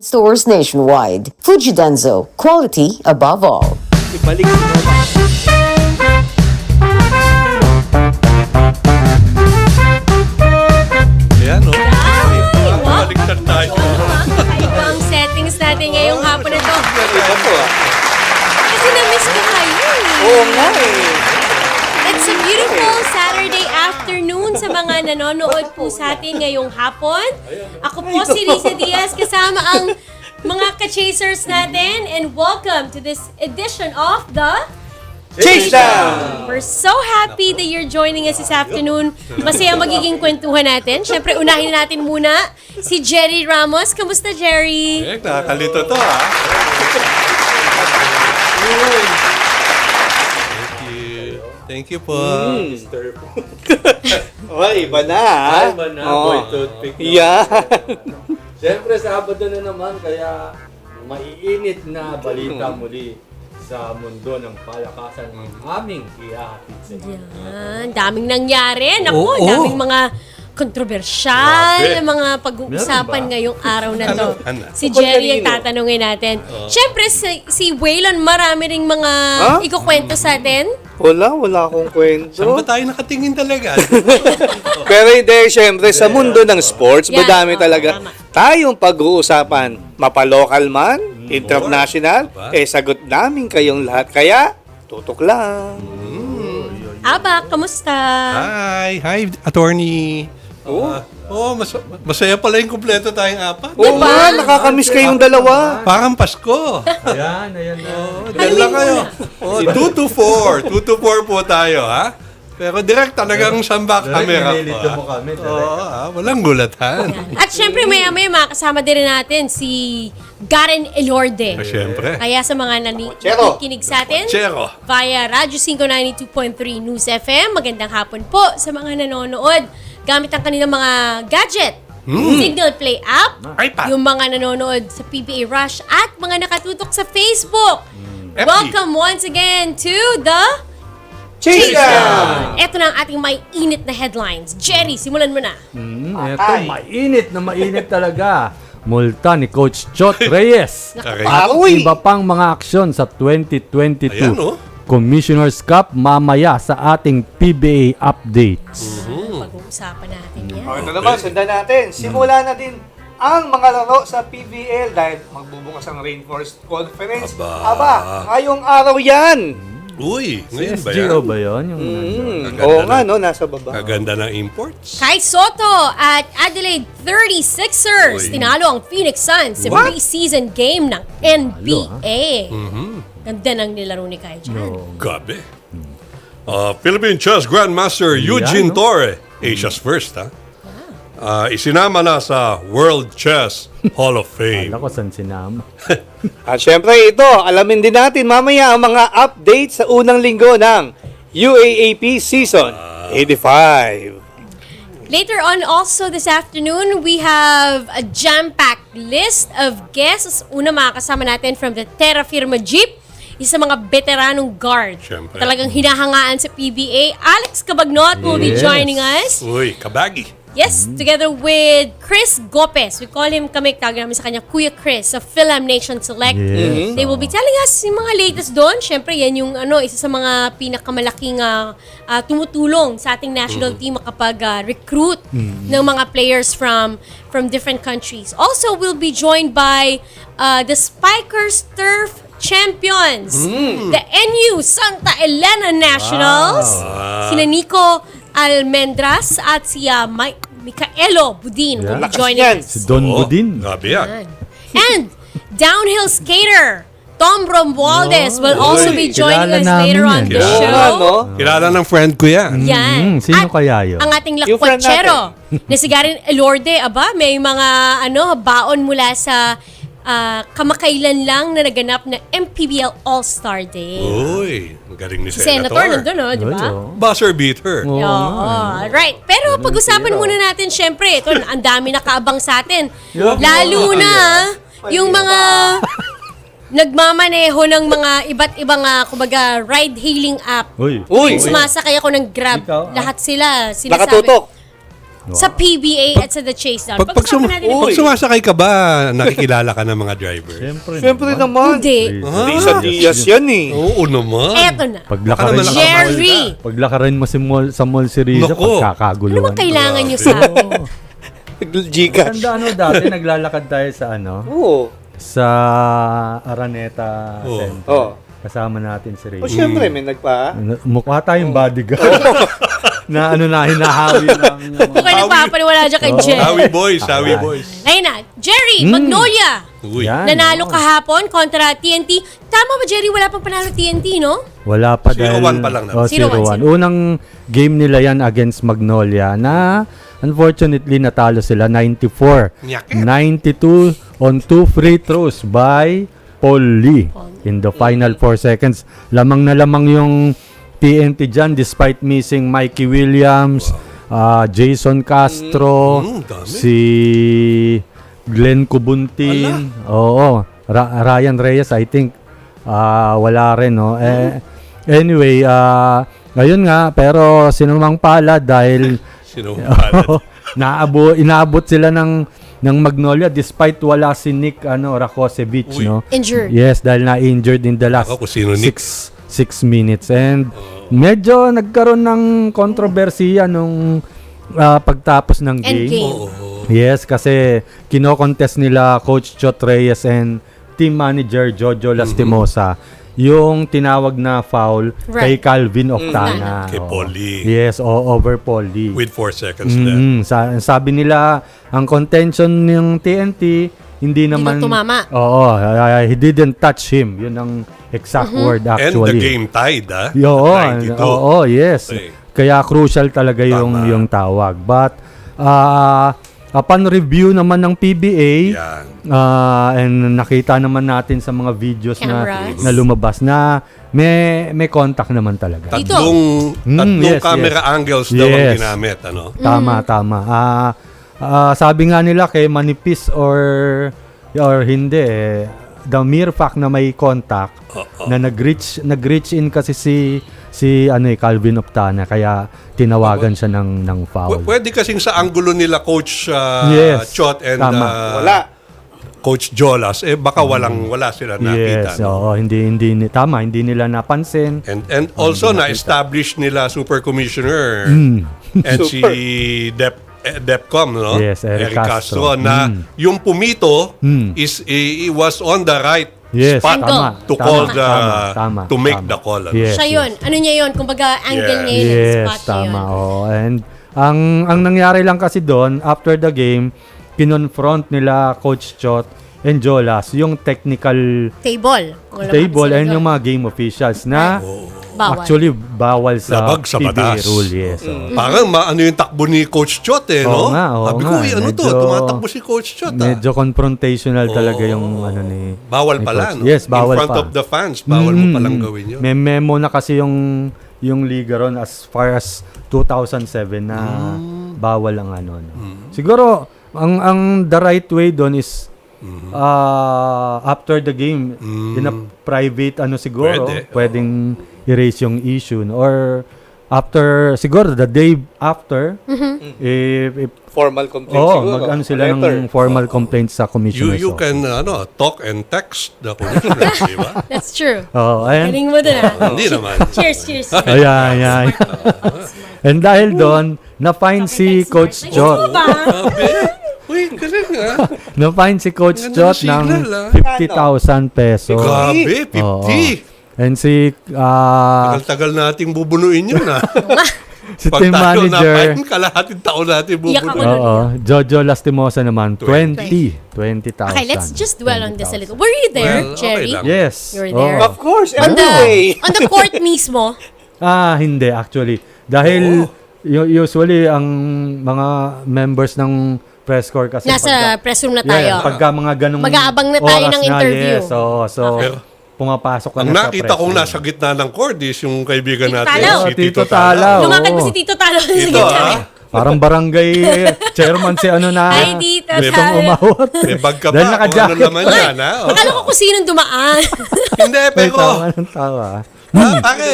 Stores nationwide. Fujidenzo, quality above all. Ibalik mo ba? Ayan, no? Baliktad tayo. Ibang settings natin ngayong hapon na to. Iba po Kasi na-miss ko kayo eh. Oo nga eh. It's a beautiful Saturday afternoon sa mga nanonood po sa atin ngayong hapon. Ako po si Risa Diaz kasama ang mga ka-chasers natin and welcome to this edition of the Chasedown! We're so happy that you're joining us this afternoon. Masaya magiging kwentuhan natin. Siyempre, unahin natin muna si Jerry Ramos. Kamusta, Jerry? Nakakalito to, ha? Thank you po. Oy, iba na ha? Ay, man na, boy, toothpick. Yeah. Siyempre, Sabado na naman, kaya maiinit na balita muli sa mundo ng palakasan ng aming ihahatid sa inyo. Yan, daming nangyari. Naku, Oo. daming mga kontrobersyal Grabe. na mga pag-uusapan Meron ba? ngayong araw na to. Ano? Si Jerry ang tatanungin natin. Siyempre, si Waylon, marami ring mga ikukwento sa atin. Wala akong kwento. Saan ba tayo nakatingin talaga? Pero hindi, syempre, sa mundo ng sports, Yan, madami oo, talaga tama. tayong pag-uusapan. Mapalocal man, international, Diba? sagot namin kayong lahat. Kaya, tutok lang. Aba, kamusta? Hi, attorney. Masaya pala yung kumpleto tayong apat. Oo nga, nakakamiss kayong dalawa. Parang Pasko. Ayan na. Dahil lang kayo. 2 to 4 po tayo, ha? Pero direct talagang sambak camera. Nililito mo kami. Walang gulatan. At syempre, maya-maya makasama din natin si Garen Elorde. Siyempre. Kaya sa mga Chero. nakikinig sa atin, Chero. via Radyo 592.3 News FM, magandang hapon po sa mga nanonood gamit ang kanilang mga gadget. Signal Play app, iPad. yung mga nanonood sa PBA Rush at mga nakatutok sa Facebook. FB. Welcome once again to the Chasedown! Ito na ang ating may init na headlines. Jerry, simulan mo na. Ito, mainit talaga. Multa ni Coach Chot Reyes. Okay. At Aroy! iba pang mga aksyon sa 2022 Ayan, oh. Commissioner's Cup mamaya sa ating PBA updates. Pag-uusapan natin yan. Ito naman, sundan natin. Simula na din ang mga laro sa PVL dahil magbubukas ang Reinforced Conference. Aba, ngayong araw yan! Uy, ngayon ba yan? SGO ba yun? Yung Oo nga, no? Nasa baba. Kaganda ng imports. Kai Sotto at Adelaide 36ers. Uy. Tinalo ang Phoenix Suns sa What? preseason game ng NBA. Ganda ng nilaro ni Kai dyan. Gabi. Philippine Chess Grandmaster Eugene no? Torre, Asia's first, ha? Isinama na sa World Chess Hall of Fame. Alam ko saan sinama. At syempre ito, alamin din natin mamaya ang mga updates sa unang linggo ng UAAP Season 85. Later on also this afternoon, we have a jam-packed list of guests. Una makakasama natin from the Terrafirma Dyip, isa mga veteranong guard. Siyempre. Talagang hinahangaan sa PBA. Alex Cabagnot will be Yes. joining us. Uy, kabagi. Yes, together with Cris Gopez. We call him, kami tawag namin sa kanya, Kuya Cris of Fil-Am Nation Select. Yes. They will be telling us yung mga latest doon. Siyempre, yan yung isa sa mga pinakamalaking tumutulong sa ating national team makapag-recruit ng mga players from different countries. Also, we'll be joined by the Spikers Turf Champions, the NU-Sta Elena Nationals, sina Nico Almendras at si Michaelo Buddin will be Lakas joining yan. us. Si Don Budin. Gabi yan. And downhill skater Tom Romualdez will also be joining Kilala us later namin on yan. the Oo show. nga, no? Kilala ng friend ko yan. Yan. Sino At kaya yun? ang ating Yung friend lakwatsero na si Garen Elorde, aba, may mga baon mula sa kamakailan lang na naganap na MPBL All-Star Day. Uy, magaling ni Si Senator nandun, di ba? Buzzer beater. Oo. Oo, right. Pero pag-usapan muna natin, syempre, ito, ang dami nakaabang sa atin. Lalo na yung mga nagmamaneho ng mga iba't ibang kumbaga ride-hailing app. Uy. Uy! Sumasakay ako ng Grab. Ikaw, Lahat sila sinasabi. Nakatutok. sa PBA at sa the Chasedown. Pag sumasakay ka ba, nakikilala ka ng mga driver? Siyempre naman. Hindi. Risa Diaz yan eh. Oo naman. Eto na. Paglakarin, Jerry! paglakarin mo sa mall si Riza, Naku. pagkakaguluhan. Ano bang kailangan nyo sa akin? Gcash. Tanda dati naglalakad tayo sa Oo. sa Araneta Center. Oh. Kasama natin si O Riza. siyempre, may nagpa. Mukha tayong bodyguard. na hinahawi ng... Kung kayo nagpapaniwala dyan kay Jerry. Hawi boys. Ngayon na, Jerry, Magnolia. Uy. Yan, Nanalo oo. kahapon kontra TNT. Tama ba, Jerry? Wala pang panalo TNT, no? Wala pa 0-1 pa lang naman. 0-1. Unang game nila yan against Magnolia na unfortunately natalo sila 94. Nyakit. 92 on 2 free throws by Paul Lee in the final 4 seconds. Lamang na lamang yung TNT dyan despite missing Mikey Williams, Jason Castro, dami. si Glenn Kubuntin, Ryan Reyes, I think wala rin, no? Anyway, ngayon nga, pero sinumang pala dahil inaabot sila ng Magnolia despite wala si Nick Rakosevich, no? Injured. Yes, dahil na-injured in the last Ako, kung sino Nick? 6 minutes. And medyo nagkaroon ng kontrobersiya nung pagtapos ng game. Endgame. Yes, kasi kino-contest nila Coach Chot Reyes and team manager Jojo Lastimosa yung tinawag na foul kay Calvin Octana. Kay Paul Lee. Yes, over Paul Lee. With 4 seconds left. Sabi nila, ang contention ng TNT, hindi naman... tumama. Oo, he didn't touch him. Yun ang exact word And actually. the game tied, ha? Oo, yes. Okay. Kaya crucial talaga yung tawag. But, upon review naman ng PBA, Yan. and nakita naman natin sa mga videos Cameras. na lumabas na may contact naman talaga. Dito. Tatlong yes, camera angles daw ang Yes. ginamit, ano? Tama. Sabi nga nila kay manipis or hindi the mere fact na may contact na nag-reach in kasi si Calvin Octana kaya tinawagan siya ng foul. Pwede kasing sa anggulo nila Coach Yes. Chot and Tama. Wala. Coach Jolas, baka wala sila nakita. Yes, hindi nila napansin. And also na-establish nila Super Commissioner and si Depcom, no? Yes, Eric Castro. na yung pumito was on the right spot tama. to call Tama. to make the call. Ano? Yes, Siya yun. Ano niya yun? Kumbaga, angle niya yun. Yes, Spot niya tama. yun. And ang nangyari lang kasi doon, after the game, kinonfront nila Coach Chot and Jolas yung technical Table. and yung mga game officials na Bawal. actually bawal sa Labag sa PBA batas. rule. Yes. Parang yung takbo ni Coach Chot, Oo no? nga. Sabi ko, ano to? Medyo- Tumatakbo si Coach Chot, Medyo confrontational talaga yung ni Bawal ni pala, Coach. no? Yes, bawal In front pa. of the fans, bawal mo palang gawin yun. May memo na kasi yung liga ron as far as 2007 na bawal ang no. Siguro ang the right way doon is after the game in a private siguro pwedeng erase yung issue or after siguro the day after if Formal complaint siguro. mag sila Letter. ng formal complaint sa commissioner. You can talk and text the commissioner, di ba? That's true. And Galing mo dun Hindi naman. Cheers. ayan. And dahil doon, na-fine si Coach Chot. Uy, galing nga. Na-fine si Coach Ganda Chot ng ng signal, 50,000 pesos. Grabe, 50. Oo. And si Tagal-tagal nating bubunuin yun, ha? si Pag team tayo manager, na-fine, kalahating taon natin Iyak ako bubunuin. Jojo Lastimosa naman, 20,000. Okay, let's just dwell on this a little. Were you there, Well, okay Jerry? lang. Yes. You're there. Oo. Of course, On every day. the court mismo? Hindi actually. Dahil usually ang mga members ng press corps kasi Nasa press room na tayo. pagka mga ganong Mag-aabang na tayo oras ng na, interview. yes. So pumapasok ka Ang na sa nakita press kong room. nasa gitna ng court is yung kaibigan Tito natin, Talaw. si Tito Tito Talaw. Talaw. Lumakad ba si Tito Talo? Ito, Parang barangay chairman si na Ay, Tito May itong Talo. umawat. May bag ka Dahil pa, kung ano naka-jacket. naman yan, ha? Akala ko kung sinong dumaan. Hindi, May pero tawa ng tawa. Pare,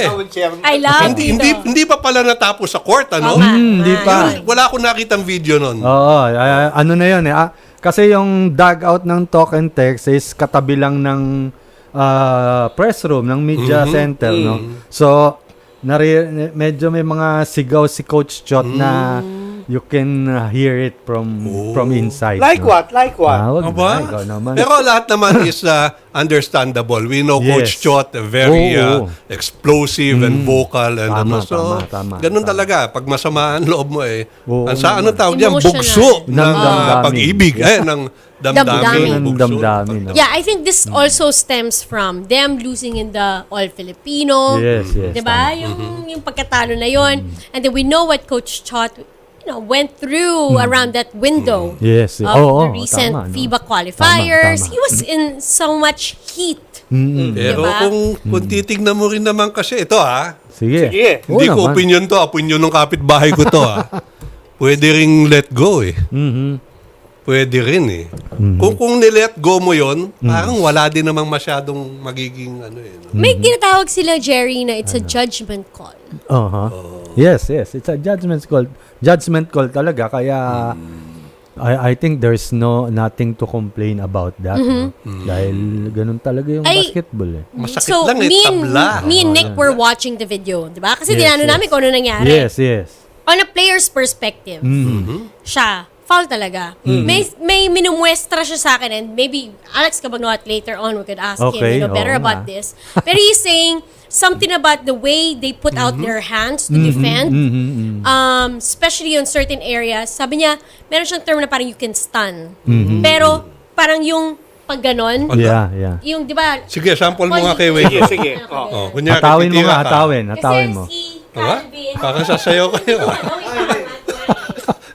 I love hindi pa pala natapos sa court, ano? Tama. Hindi pa. Wala akong nakitang video nun. Oo, ano na yun eh. Kasi yung dugout ng talk and text is katabi lang ng press room, ng media center, no? So, medyo may mga sigaw si Coach Chot na you can hear it from inside. Like no? what? Like what? Wag Aba? na, ikaw naman. Pero lahat naman is understandable. We know Coach Yes. Chot, very Oo. explosive and vocal. And Tama, so, tama. ganun talaga. Pag masama ang loob mo Oo. ano tawag diyan? Emotional. Bugso ng Damdamin. pag-ibig. Ng damdamin. Ng Bugso. damdamin. no? Yeah, I think this also stems from them losing in the All-Filipino. Yes. Diba? Yung pagkatalo na yon. And then we know what Coach Chot went through around that window Yes. of Oo, the recent tama, no? FIBA qualifiers. Tama. He was in so much heat. Pero Diba? kung titignan mo rin naman kasi, ito Sige. Sige. Oo hindi ko naman. opinion ng kapitbahay ko to Pwede ring let go Pwede rin Kung ni-let go mo yon, parang wala din namang masyadong magiging no? May tinatawag sila, Jerry, na it's a judgment call. Yes. It's a judgment call. Judgment call talaga. Kaya, I think there's nothing to complain about that. No? Dahil ganun talaga yung basketball eh. Masakit So, lang tabla. me and Nick were watching the video, di ba? Kasi Yes, dinano yes. namin kung ano nangyari. Yes. On a player's perspective, siya, foul talaga. May minumuestra siya sa akin, and maybe Alex Cabagnot later on we could ask Okay, him better oo about nga. this. Pero he's saying something about the way they put out their hands to defend, especially on certain areas. Sabi niya, meron siyang term na parang you can stun. Pero parang yung pag ganon, Yeah. yung di ba, Sige, sample mo nga kay Wade. Sige. Kunyari, Hatawin mo titira nga, ka. hatawin mo. Kasi si Diba? Calvin, Parang sasayaw kayo.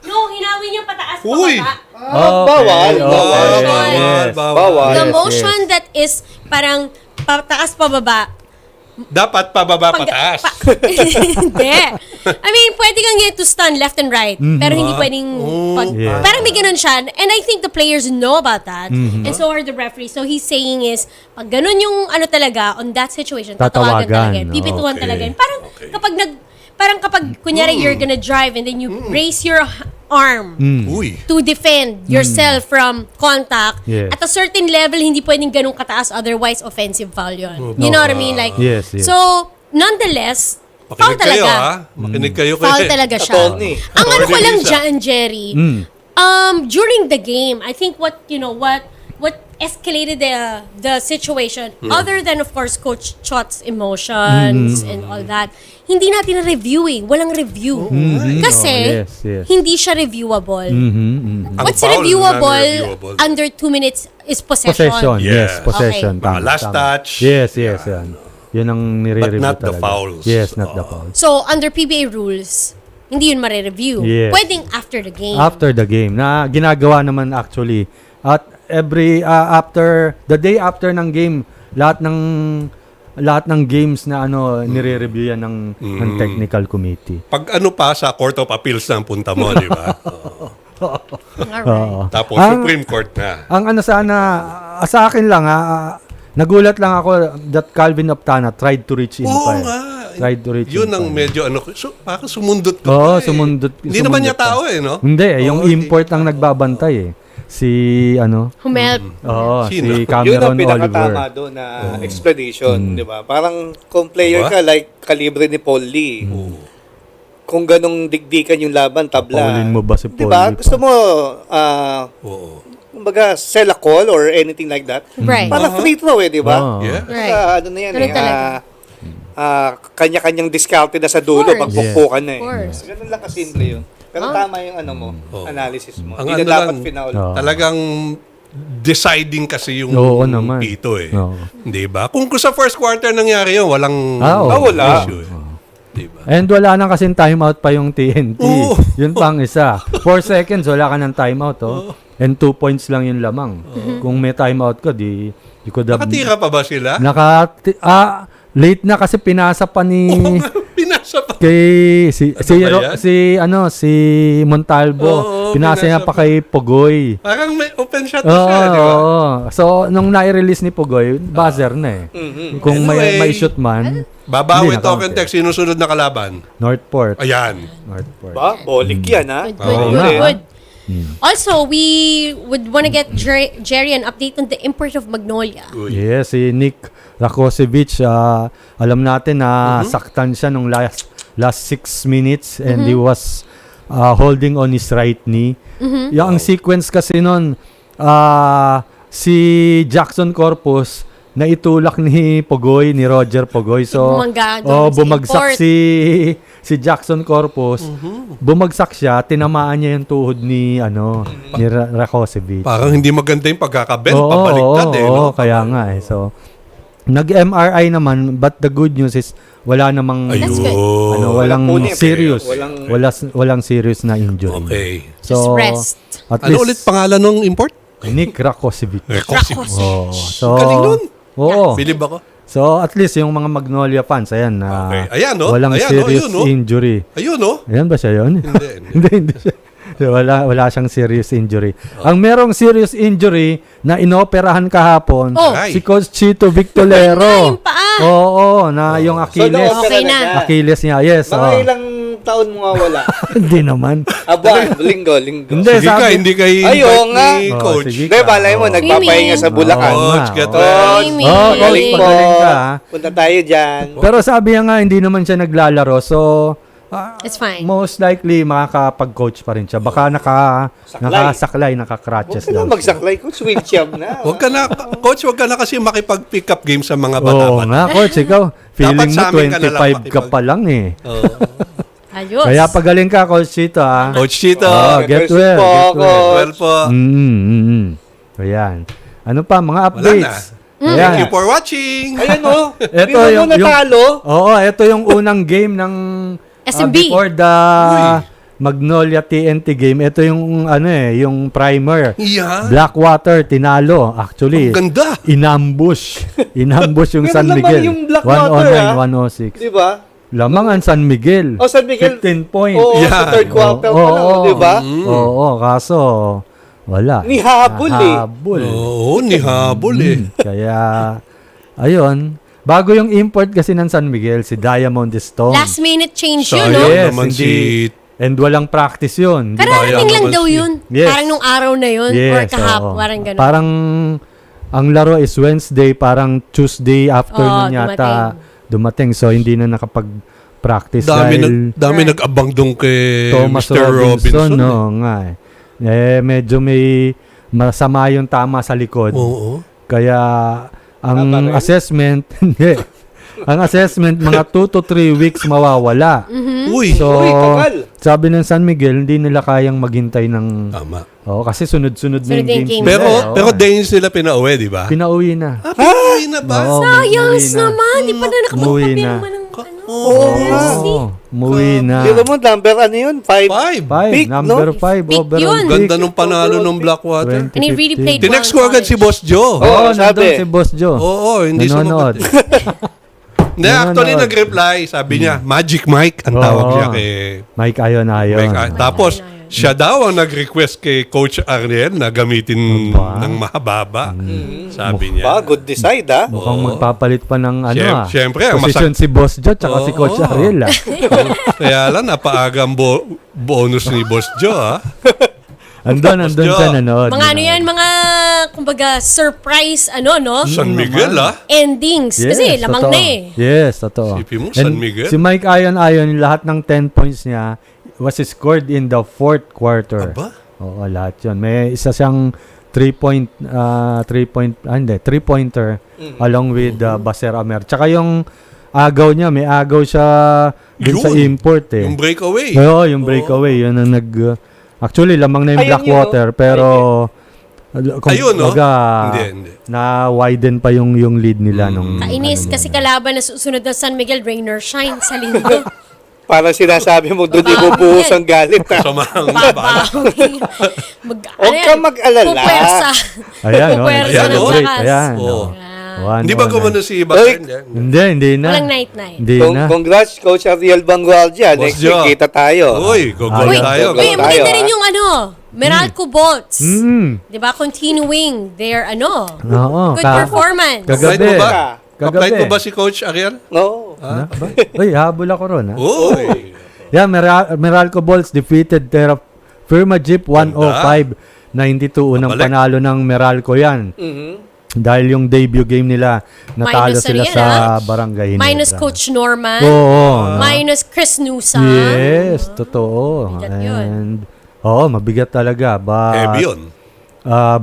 no, hinawin niya pataas pa Uy! Bawal. Bawal. The Yes, motion that is parang pataas pababa. Dapat pababa pataas. Hindi. I mean, pwede kang to stun left and right. Pero hindi pwedeng Yeah. parang may ganun siya. And I think the players know about that. And so are the referees. So he's saying is, pag ganun yung talaga, on that situation, tatawagan Tatawagan. talaga. Pipituan Okay. talaga. Parang kapag kunyari you're gonna drive and then you raise your arm Uy. to defend yourself from contact. Yes. At a certain level, hindi pwedeng ganun kataas, otherwise offensive foul yun. You know what I mean? Like, Yes. so, nonetheless, foul Makinig kayo, talaga. Makinig kayo Foul talaga siya. Attorney. Ang ano ko lang Lisa. dyan, Jerry, during the game, I think what escalated the situation, other than of course Coach Chot's emotions and all that, hindi natin na-review Walang review. Kasi, Yes. hindi siya reviewable. Ang What's foul reviewable non-reviewable. under 2 minutes is possession. Possession. Yes, Yes. possession. Okay. Mga last touch. Yes. Yan. Yun ang nire-review But not the talaga. fouls. Yes, not the fouls. So, under PBA rules, hindi yun mare-review. Yes. Pwedeng after the game. After the game. Na ginagawa naman actually. At every, the day after ng game, lahat ng games na nire-review yan ng technical committee. Pag pa sa Court of Appeals na ang punta mo, di ba? Alright. Tapos Ang- Supreme Court na. Ang sa akin lang nagulat lang ako that Calvin Optana tried to reach in Oo pa. nga. Tried to reach Yun in ang pa. medyo parang sumundot ka Oo, pa eh. sumundot. Hindi naman niya sumundot pa. tao no? Hindi, yung Oo, import ang nagbabantay eh. Si Humelp. Sino? si Yun Cameron ang pinakatama Oliver. doon na explanation, di ba? Parang kung player Diba? ka like kalibre ni Paul Lee, kung ganong digdikan yung laban, tabla. Paulin mo ba si Di Paul ba? Lee Gusto pa? mo, Oo. kumbaga, sell a call or anything like that. Right. Parang free throw di ba? Oo. Yeah. Right. Ano na yan Ganun talaga. kanya-kanyang discounted na sa dulo, Of course. pagpukpukan na Of course. Ganun lang kasimple yun. Pero tama yung analysis mo. Ang Hindi ano na dapat lang, final. Talagang deciding kasi yung Oo naman. dito eh. Oo. Di ba? Kung sa first quarter nangyari yun, walang Oo. Wala. issue eh. Di ba? And wala nang kasing timeout pa yung TNT. Oo. Yun pang isa. 4 seconds, wala ka ng timeout. And 2 points lang yung lamang. Kung may timeout ka, di could have... Nakatira pa ba sila? Late na kasi pinasa pa ni... Pinasa pa. kay si Ano ba yan? si Montalvo Oo, Pinasa niya pa kay Pogoy. Parang may open shot na siya, di ba? Oo. So, nung nai-release ni Pogoy, buzzer na eh. Kung Anyway, may shoot man, Babawi hindi token na-count text, sinusunod na kalaban. Northport. Ayan. Northport. Ba? Bolik yan, ha? Good, good, Oo good, nga. good. Also, we would want to get Jerry an update on the import of Magnolia. Yes, si Nick Rakosevich, alam natin na saktan siya nung last 6 minutes and he was holding on his right knee. Yung sequence kasi nun, si Jackson Corpus na itulak ni Pogoy, ni Roger Pogoy. So, bumagsak si Jackson Corpus. Bumagsak siya, tinamaan niya yung tuhod ni Rakosevich. Parang hindi maganda yung pagkakabend, pabaliktad eh. No? Kaya nga eh. So, nag-MRI naman, but the good news is wala namang That's good. walang Walang serious. walang- Walang serious na injury. Okay. Just rest. At Ano ulit pangalan ng import? Nick Rakosevich. Rakosevich. Oh, so Galing nun. Oo. Bilib ako. So at least yung mga Magnolia fans ayan na Okay. Ayan, no? walang Ayan, serious no? Yun, no? injury. Ayun, no? Ayan ba siya yun? Hindi. hindi siya. Wala siyang serious injury. Ang merong serious injury na inoperahan kahapon, Ay. si Coach Chito Victolero. Yung paa. Oo, na yung Achilles. Okay na. Achilles niya, yes. Mga ilang taon mo nga wala? Hindi naman. Aba, linggo. Hindi, Sige ka, hindi kay Ay, oo nga. ni Coach. sige. Hindi, balay mo, nagpapahinga sa Bulacan. Coach, Oo. Gato. Swimming. Coach, Galing po. magaling ka. Ha? Punta tayo dyan. Pero sabi niya nga, hindi naman siya naglalaro. So, It's fine. most likely, makakapag-coach pa rin siya. Baka nakasaklay, Huwag naka-crutches ka na daw. magsaklay, Coach. Wincham na. Huwag ka na, Coach, huwag ka na kasi makipag-pick up game sa mga Oo bata-bata. nga, Coach. Ikaw, feeling mo sa amin ka na lang 25 ka pa lang eh. Ayos. Kaya pagaling ka, Coach Chito, ha? Coach Chito. Get Versus well, po, get well. Coach. Well po. Ayan. Ano pa, mga updates? Ayan. Thank you for watching. Ayan o. Ito Biro yung- mo natalo. Oo, ito yung unang game ng SMB. before the Magnolia TNT game. Ito yung yung primer. Yeah. Blackwater tinalo actually. Ang ganda. Inambush yung Pero San lamang Miguel. yung Blackwater, 109, 106. Di ba? Lamang ang San Miguel. O, San Miguel. 15 points. Oo, Yeah. sa third quarter pa lang, di ba? Oo, kaso wala. Nihabol eh. Nahabol. Oo, nihabol eh. Kaya ayun, bago yung import kasi ng San Miguel si Diamond Stone. Last minute change yun, Sayang no? Yes, naman hindi. si... And walang practice yun. Di ba? Kaya Kararating lang naman daw si- yun. Yes. Parang nung araw na yun. Or kahapon. oo. Parang gano'n. Parang ang laro is Wednesday, parang Tuesday afternoon yata dumating. So hindi na nakapag-practice Dami nag-abang doon kay Thomas Mr. Robinson. no, nga eh. Medyo may masama yung tama sa likod. Oo. Kaya ang Tama rin. assessment, hindi. Ang assessment, mga 2 to 3 weeks mawawala. Uy. So, Uy, tagal. sabi ng San Miguel, hindi nila kayang maghintay ng... Tama. kasi sunod-sunod na yung Sunod yung games. games. nila, Pero days sila pinauwi, di ba? pinauwi na. Pinauwi na ba? Oo, Sayang umuwi na. naman. Di pa na Umuwi na. nakapagpapirma ng Oo, umuwi na. Biro mo, number ano yun? 5. 5. Big, Number no? 5 Big overall. yun. Ganda nung panalo ng Blackwater. And he really played Tinext well ko agad in si Boss Joe. Oo, Nandun sabi. si Boss Joe. Oo, hindi Nanonood. sumagot. Hindi, actually nag-reply. Sabi niya, Magic Mike ang tawag Oo. niya kay Mike ayon. Mike. Tapos, siya daw ang nag-request kay Coach Ariel na gamitin Aba. ng mahaba. Sabi niya. Ba, good decide, ha? Mukhang magpapalit pa ng Siyempre, ang position si Boss Joe tsaka si Coach Oo. Ariel. Kaya lang, napaaga ang bonus ni Boss Joe, ha? Andun siya nanood. Mga ano yan, mga, kumbaga, surprise, no? San Miguel, ha? Endings. Kasi lamang totoo. na eh. Yes, totoo. Isipin mo, And San Miguel. Si Mike Ayon, lahat ng 10 points niya was scored in the fourth quarter. Aba? Oo, lahat yun. May isa siyang 3-pointer along with Baser Amer. Tsaka yung agaw niya, may agaw siya din sa Yun. import eh. Yung breakaway. Oo, yung breakaway. Yun ang actually, lamang na yung Ayun Blackwater, yun, pero Ayun, no? kumbaga, Hindi. na-widen pa yung lead nila nung... Kainis kasi kalaban na susunod ng San Miguel, rain or shine sa linggo. Parang sinasabi mo, doon ibubuhos ang galit, ha? Samahang baba. Huwag ka mag-alala. Pupwersa. Ayan, no? Pupwersa Ayan, ng no? lakas. Ayan, Oo. One, Hindi ba one, gumano si Oy. Basen? Hindi na. Walang night-night. Hindi na. Congrats, Coach Ariel Bangual dyan. Boss Next week, Joe. kita tayo. Uy, go Uy, tayo. go Uy, tayo, maganda ha? rin yung Meralco Bolts. Mm. 'Di ba? Continuing their Oo. good performance. Flight mo ba? Kagabi. Flight mo ba si Coach Ariel? No. Uy, habol ako ron. Uy! Yeah, Meralco Bolts defeated Terrafirma Dyip 105-92. Unang Mabalik. panalo ng Meralco yan. Dahil yung debut game nila, natalo Minus sila yan, sa Barangay Ginebra. Minus Coach Norman. Oo. Minus Chris Nusa. Yes, totoo. Bigat yun. And, mabigat talaga. But, Heavy yun.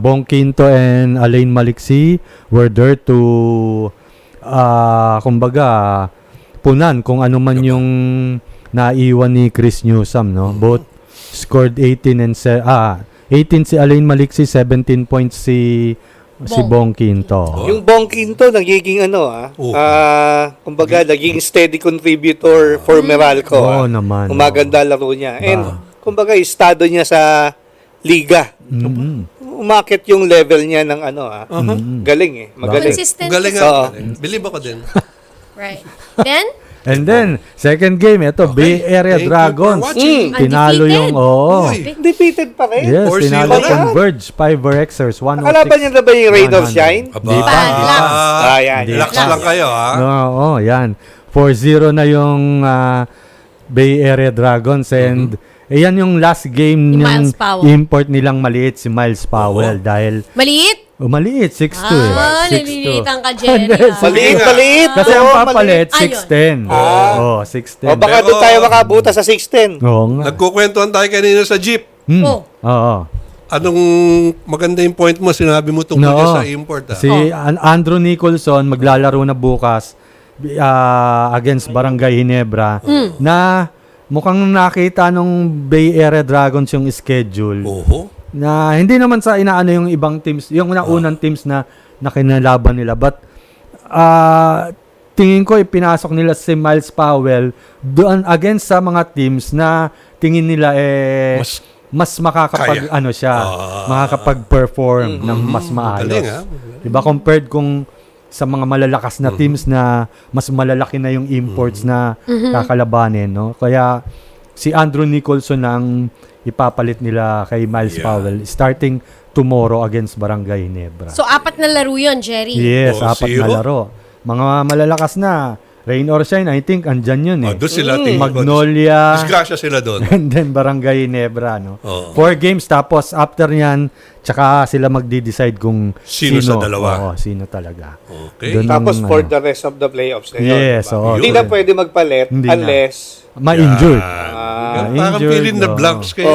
Bong Quinto and Alain Maliksi were there to kumbaga punan kung ano man yung naiwan ni Chris Newsome, no? Both scored 18 si Alain Maliksi, 17 points si Bong Quinto. Yung Bong Quinto, nagiging kumbaga, naging steady contributor for Meralco. Oo naman. Umaganda laro niya. And, kumbaga, estado niya sa liga. Umakit yung level niya ng galing eh. Magaling. Consistent. Galing Oo. nga. Believe ako din. Right. Then, And then, second game, ito, Bay Area Thank you for Dragons. watching. Tinalo yung, Uy. Defeated pa rin. Yes, 4-0 tinalo na. Converge, 5 Xers, 106. Nakalaban niya na ba yung Rain of 100. Shine? Aba. Di pa. Relax. Yan. Relax lang kayo, ha? Oo, yan. 4-0 na yung Bay Area Dragons and yan yung last game Ni ng Miles Powell. import nilang maliit si Miles Powell dahil maliit. maliit 6'2 eh. 6'2. Nalilitan ka, Jerry. Maliit. Kasi ang papalit Ayun. 6'10. Oo, 6'10. O baka Pero- doon tayo makabuta sa 6'10. Oo nga. Nagkukwentuhan tayo kanina sa jeep. Oh. Oo. Anong maganda yung point mo? Sinabi mo tungkol No. dyan sa import, ha? Si Andrew Nicholson maglalaro na bukas against Barangay Ginebra na mukhang nakita nung Bay Area Dragons yung schedule. Oho. Na hindi naman sa inaano yung ibang teams, yung unang teams na kinalaban nila. But tingin ko ipinasok nila si Miles Powell doon against sa mga teams na tingin nila mas makakapag makakapag-perform ng mas maayos. Galing, ha? Diba compared kung sa mga malalakas na teams na mas malalaki na yung imports na kakalabanin, no? Kaya si Andrew Nicholson ang ipapalit nila kay Miles Powell starting tomorrow against Barangay Ginebra. So, 4 na laro yun, Jerry. Yes, Oh, 4 zero? na laro. Mga malalakas na. Rain or Shine, I think, andyan yun eh. Doon sila tingin ko. Magnolia, Disgrasya sila doon. and then Barangay Ginebra, no? Oo. 4 games, tapos after yan, tsaka sila magdi-decide kung Sino sa dalawa. Oo, sino talaga. Okay. Doon Tapos ang, for the rest of the playoffs na yun. Yes, diba? oo. Hindi na pwede magpalit Hindi na. unless ma-injured. Parang injured, feeling na oo. blanks kayo.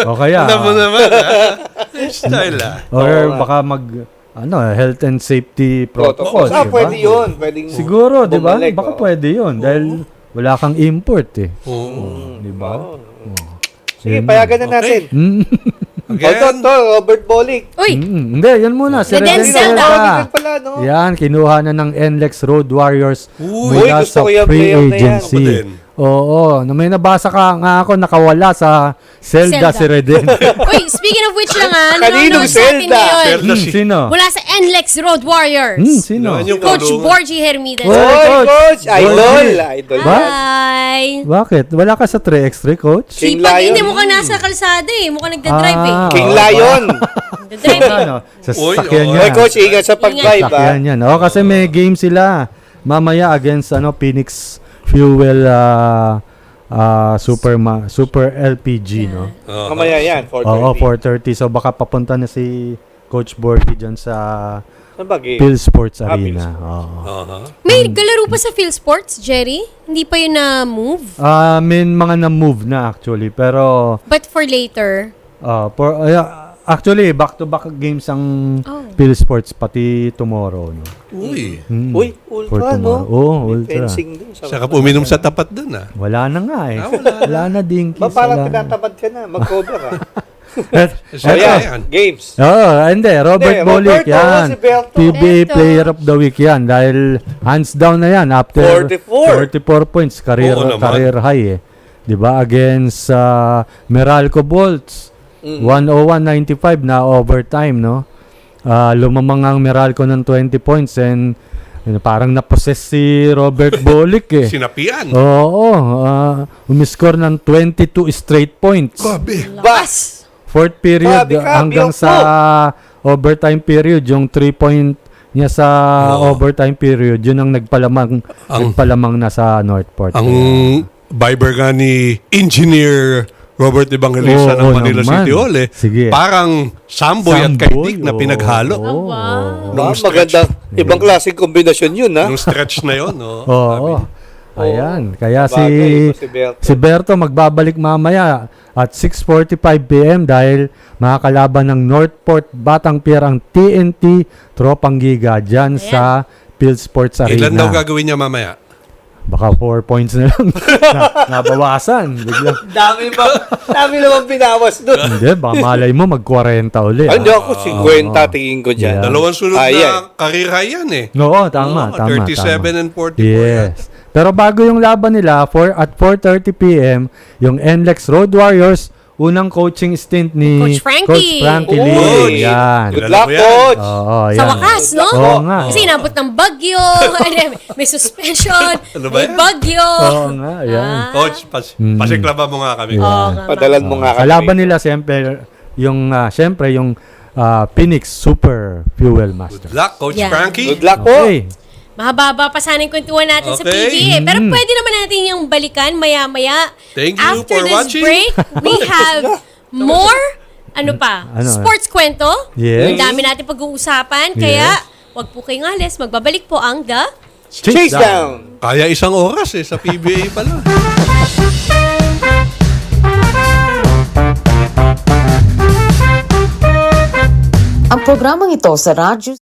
O kaya, Alam mo naman, ha? Style, ha? or baka health and safety protocols, protocols. diba? Pwede yun. Pwedeng Siguro, di ba? bumalik, Baka oo. pwede yun. Dahil wala kang import eh. Oo. Di ba? Sige, payagan na natin. Again, Robert Bolick. Uy, Hindi, yan muna. Si Reden Reden Zelda. Zelda. pala, no? Yan, kinuha na ng NLEX Road Warriors Uy, mula gusto sa ko yung free player na yan. agency. Ako din. Oo, na may nabasa ka nga ako nakawala sa Zelda Zelda. si Reden. uy, speaking of which lang Kaninong nanonood sa atin Zelda? ngayon. Zelda si... Sino? Mula sa NLEX Road Warriors. Sino? Yan yung Coach kulungan. Borgie Hermidez. Oy, Oy, Coach! Coach! Idol! Borgie. Idol. Ba? Hi! Bakit? Wala ka sa 3x3, coach? King Sipag, Lion. hindi mukhang nasa kalsada eh. Mukhang nagdadrive eh. King Lion! Nagdadrive eh. Ano? Sa Uy, sakyan oo. niya. Oy, Coach, ingat sa pag-drive, ha? Sakyan yan. O, kasi may game sila. Mamaya against Phoenix Fuel Super LPG, no? Kamaya yan, 4:30. Oo, 4:30. So baka papunta na si Coach Borgie dyan sa Saan ba game? Phil Sports Phil Arena. Sports. Oo. Aha. May galaro pa sa Phil Sports, Jerry? Hindi pa yun na-move? May mga na-move na actually. Pero, But for later? actually, back-to-back games ang Phil Sports pati tomorrow, no? Uy. Uy, For ultra, no? tomorrow. Oo, ultra. Fencing dun. Saka puminom sa tapat doon, ha? Wala na nga eh. Wala na dinkies. Ba, parang wala na. tinatamad ka na. Mag-cover, ha? So, So, yan. yan. Games. Hindi. Robert Hindi, Bolick, Roberto, yan. si Berto. PBA Berto. Player of the Week yan. Dahil hands down na yan. After 44 points. Career, Oo naman. career high eh. Diba? Against Meralco Bolts. 101-95 na overtime, no? Lumamang ang Meralco ng 20 points and parang napossess si Robert Bolick eh. Sinapian. Oo. Umiscore ng 22 straight points. Grabe. Bas! fourth period Grabe ka, hanggang Bioko. sa overtime period, yung 3-point niya sa overtime period, yun ang nagpalamang na sa Northport. Ang Viber nga ni Engineer Robert Evangelista ng Oo Manila naman. City Hall Sige. Parang Samboy at Kaidik na pinaghalo. Oo. Wow. Nung stretch, Maganda. Ibang klaseng kombinasyon yun, ha? nung stretch na yun. No? Oo. Ayan. Kaya Bagay, si Berto. si Berto magbabalik mamaya at 6:45 PM dahil makakalaban ng Northport Batang Pier ang TNT Tropang Giga dyan sa Field Sports Arena. Ilan daw gagawin niya mamaya? Baka 4 points na lang. Nabawasan. Biglang. Dami naman binawas doon. Hindi, baka malay mo mag-40 uli. Hindi ako, 50 tingin ko dyan. Yeah. Dalawang sunod Ayan. na karira yan eh. Oo, tama, Oo, tama. 37 and 44 Yes. Pero bago yung laban nila, at 4:30 PM, yung NLEX Road Warriors, unang coaching stint ni Coach Frankie. Lee. Uy. Yan. Good Kilala luck, ko yan. coach. Oo, Sa yan. wakas, no? Oo nga. Kasi inabot ng bagyo, may suspension, Ano ba may yan? bagyo. Oo nga, yan. Coach, pasiklaba mo nga kami. Oo nga. Padalan mo nga Kalaban nila, siyempre, yung Phoenix Super Fuel Master. Good luck, Coach Yeah. Frankie. Good luck po. Okay. Mahaba pa sana yung kwentuhan natin sa Okay. PVA. Pero pwede naman natin yung balikan maya-maya. Thank you After for this watching. break, we have more, sports kwento. Yes. Ang dami natin pag-uusapan. Kaya, wag po kayong alis. Magbabalik po ang The Chasedown. Kaya isang oras sa PBA pala. Ang programang ito sa radyo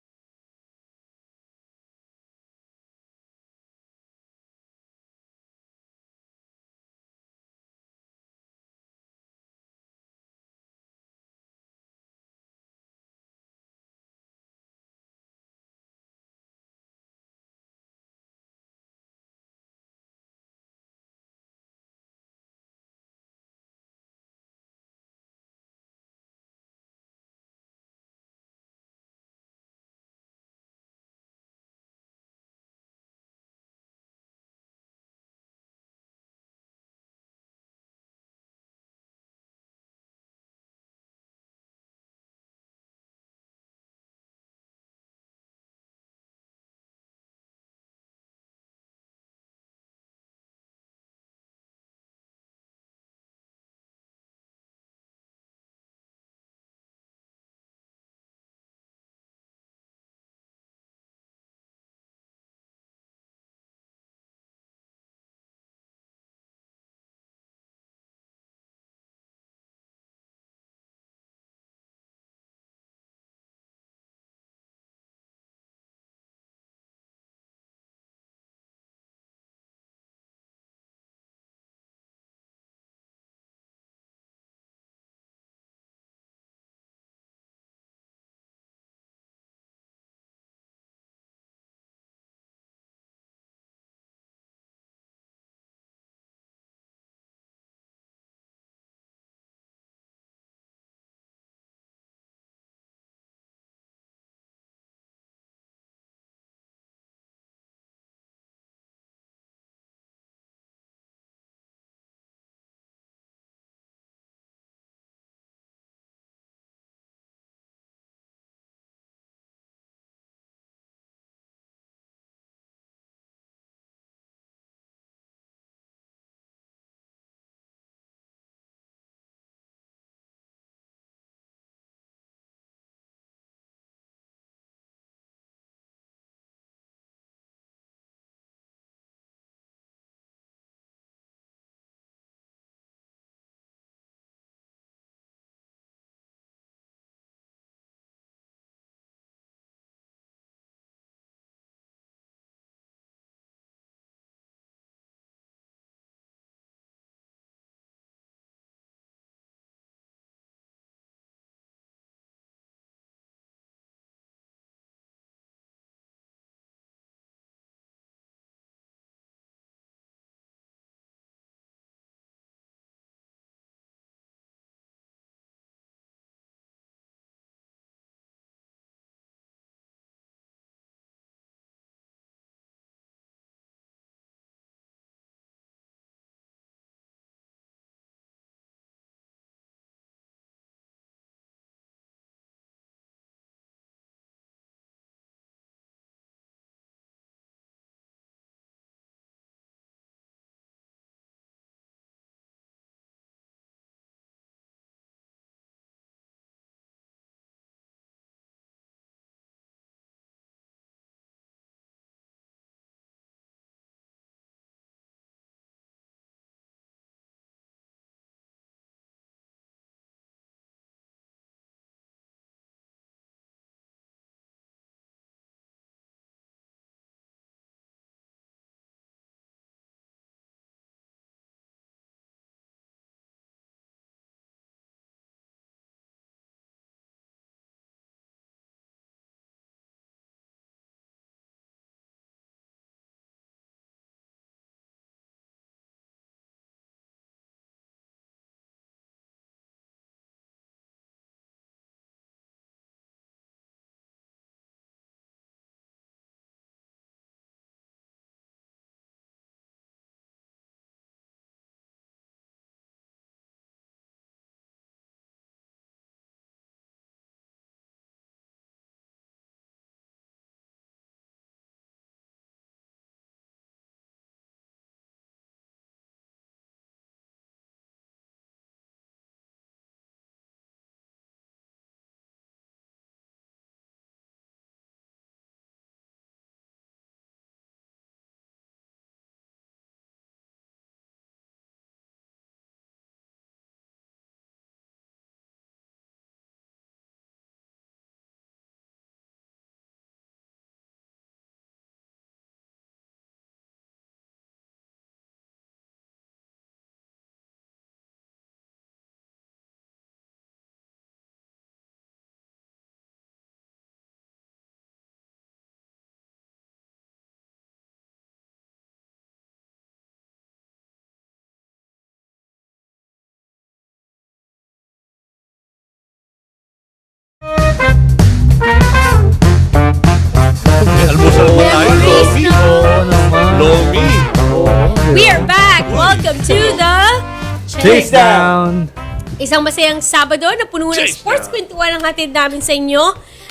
Chasedown! Isang masayang Sabado na puno ng sports kwentuhan ang hatid namin sa inyo.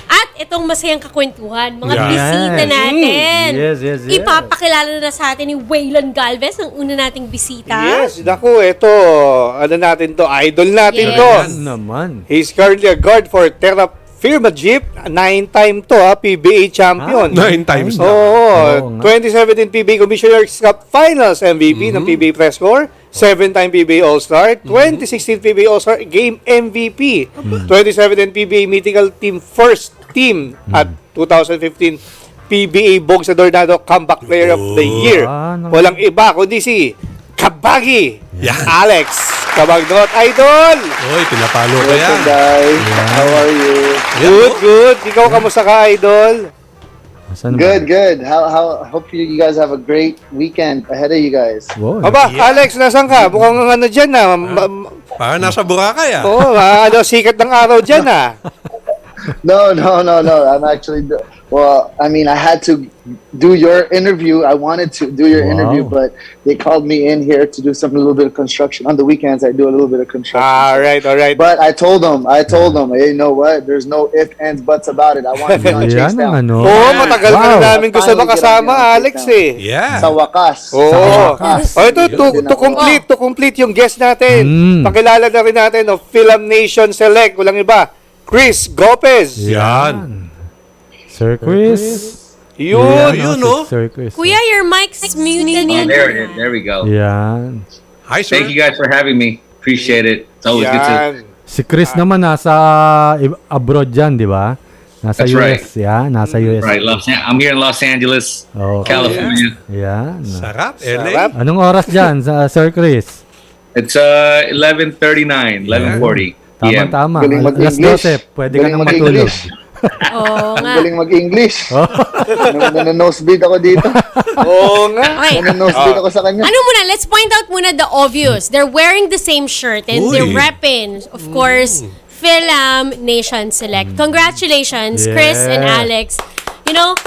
At itong masayang kakwentuhan, mga Yes. bisita natin. Yes. Ipapakilala na sa atin ni Waylon Galvez, ang una nating bisita. Yes, naku, ito, ano natin to, idol natin Yes. to. Yan naman. He's currently a guard for Terrafirma Dyip, 9-time to PBA champion. 9 times na. Oo, nga. 2017 PBA Commissioner's Cup Finals MVP ng PBA Press Corps, 7-time PBA All-Star, 2016 PBA All-Star Game MVP, 2017 PBA Mythical Team First Team at 2015 PBA Bog sa Dornado Comeback Player of the Year. Walang iba kundi si Kabagi, Yan. Alex Cabagnot, idol! Oy, pinapalo ko yan. Welcome, guys. How are you? Good. Ikaw, kamusta ka, idol? Asan ba? Good. How? Hopefully, you guys have a great weekend ahead of you guys. Wow. Aba, Alex, nasan ka? Mukhang ano dyan na. Parang nasa Boracay ah. Oo, sikat ng araw dyan na. No. I'm actually. Well, I mean, I had to do your interview. I wanted to do your interview, but they called me in here to do a little bit of construction on the weekends. I do a little bit of construction. All right. But I told them, hey, you know what? There's no ifs, ands, buts about it. I want to be on Yan ang Chasedown. ano. Oo, matagal na Wow. namin gusto makasama, Alex eh. Yeah. Sa wakas. Oo. wakas. Ito, to complete yung guest natin. Pakilala na rin natin of Fil-Am Nation Select. Walang iba. Cris Gopez. Yan. Sir Chris. Yun. Yun, no? Sir Chris. Kuya, your mic's muted. There we go. Yan. Hi, sir. Thank you guys for having me. Appreciate it. It's always good to. Yan. Si Chris naman nasa abroad dyan, di ba? Nasa That's US. right. Yeah, nasa US. Right, I'm here in Los Angeles, Oh, California. yan. Sarap, Sarap. LA. Anong oras dyan, Sir Chris? It's 11:39, 11:40 p.m. Tama. Galing Alas mag-English. 12, pwede ka Galing nang matulog. mag-English. Oo Ang nga. galing mag-English. Nanonosebleed ako dito. Oo nga. Okay. Nanonosebleed ako sa kanya. Ano muna, let's point out muna the obvious. They're wearing the same shirt and they're Uy. repping, of course, Fil-Am Nation Select. Congratulations, Chris and Yeah. Alex. You know,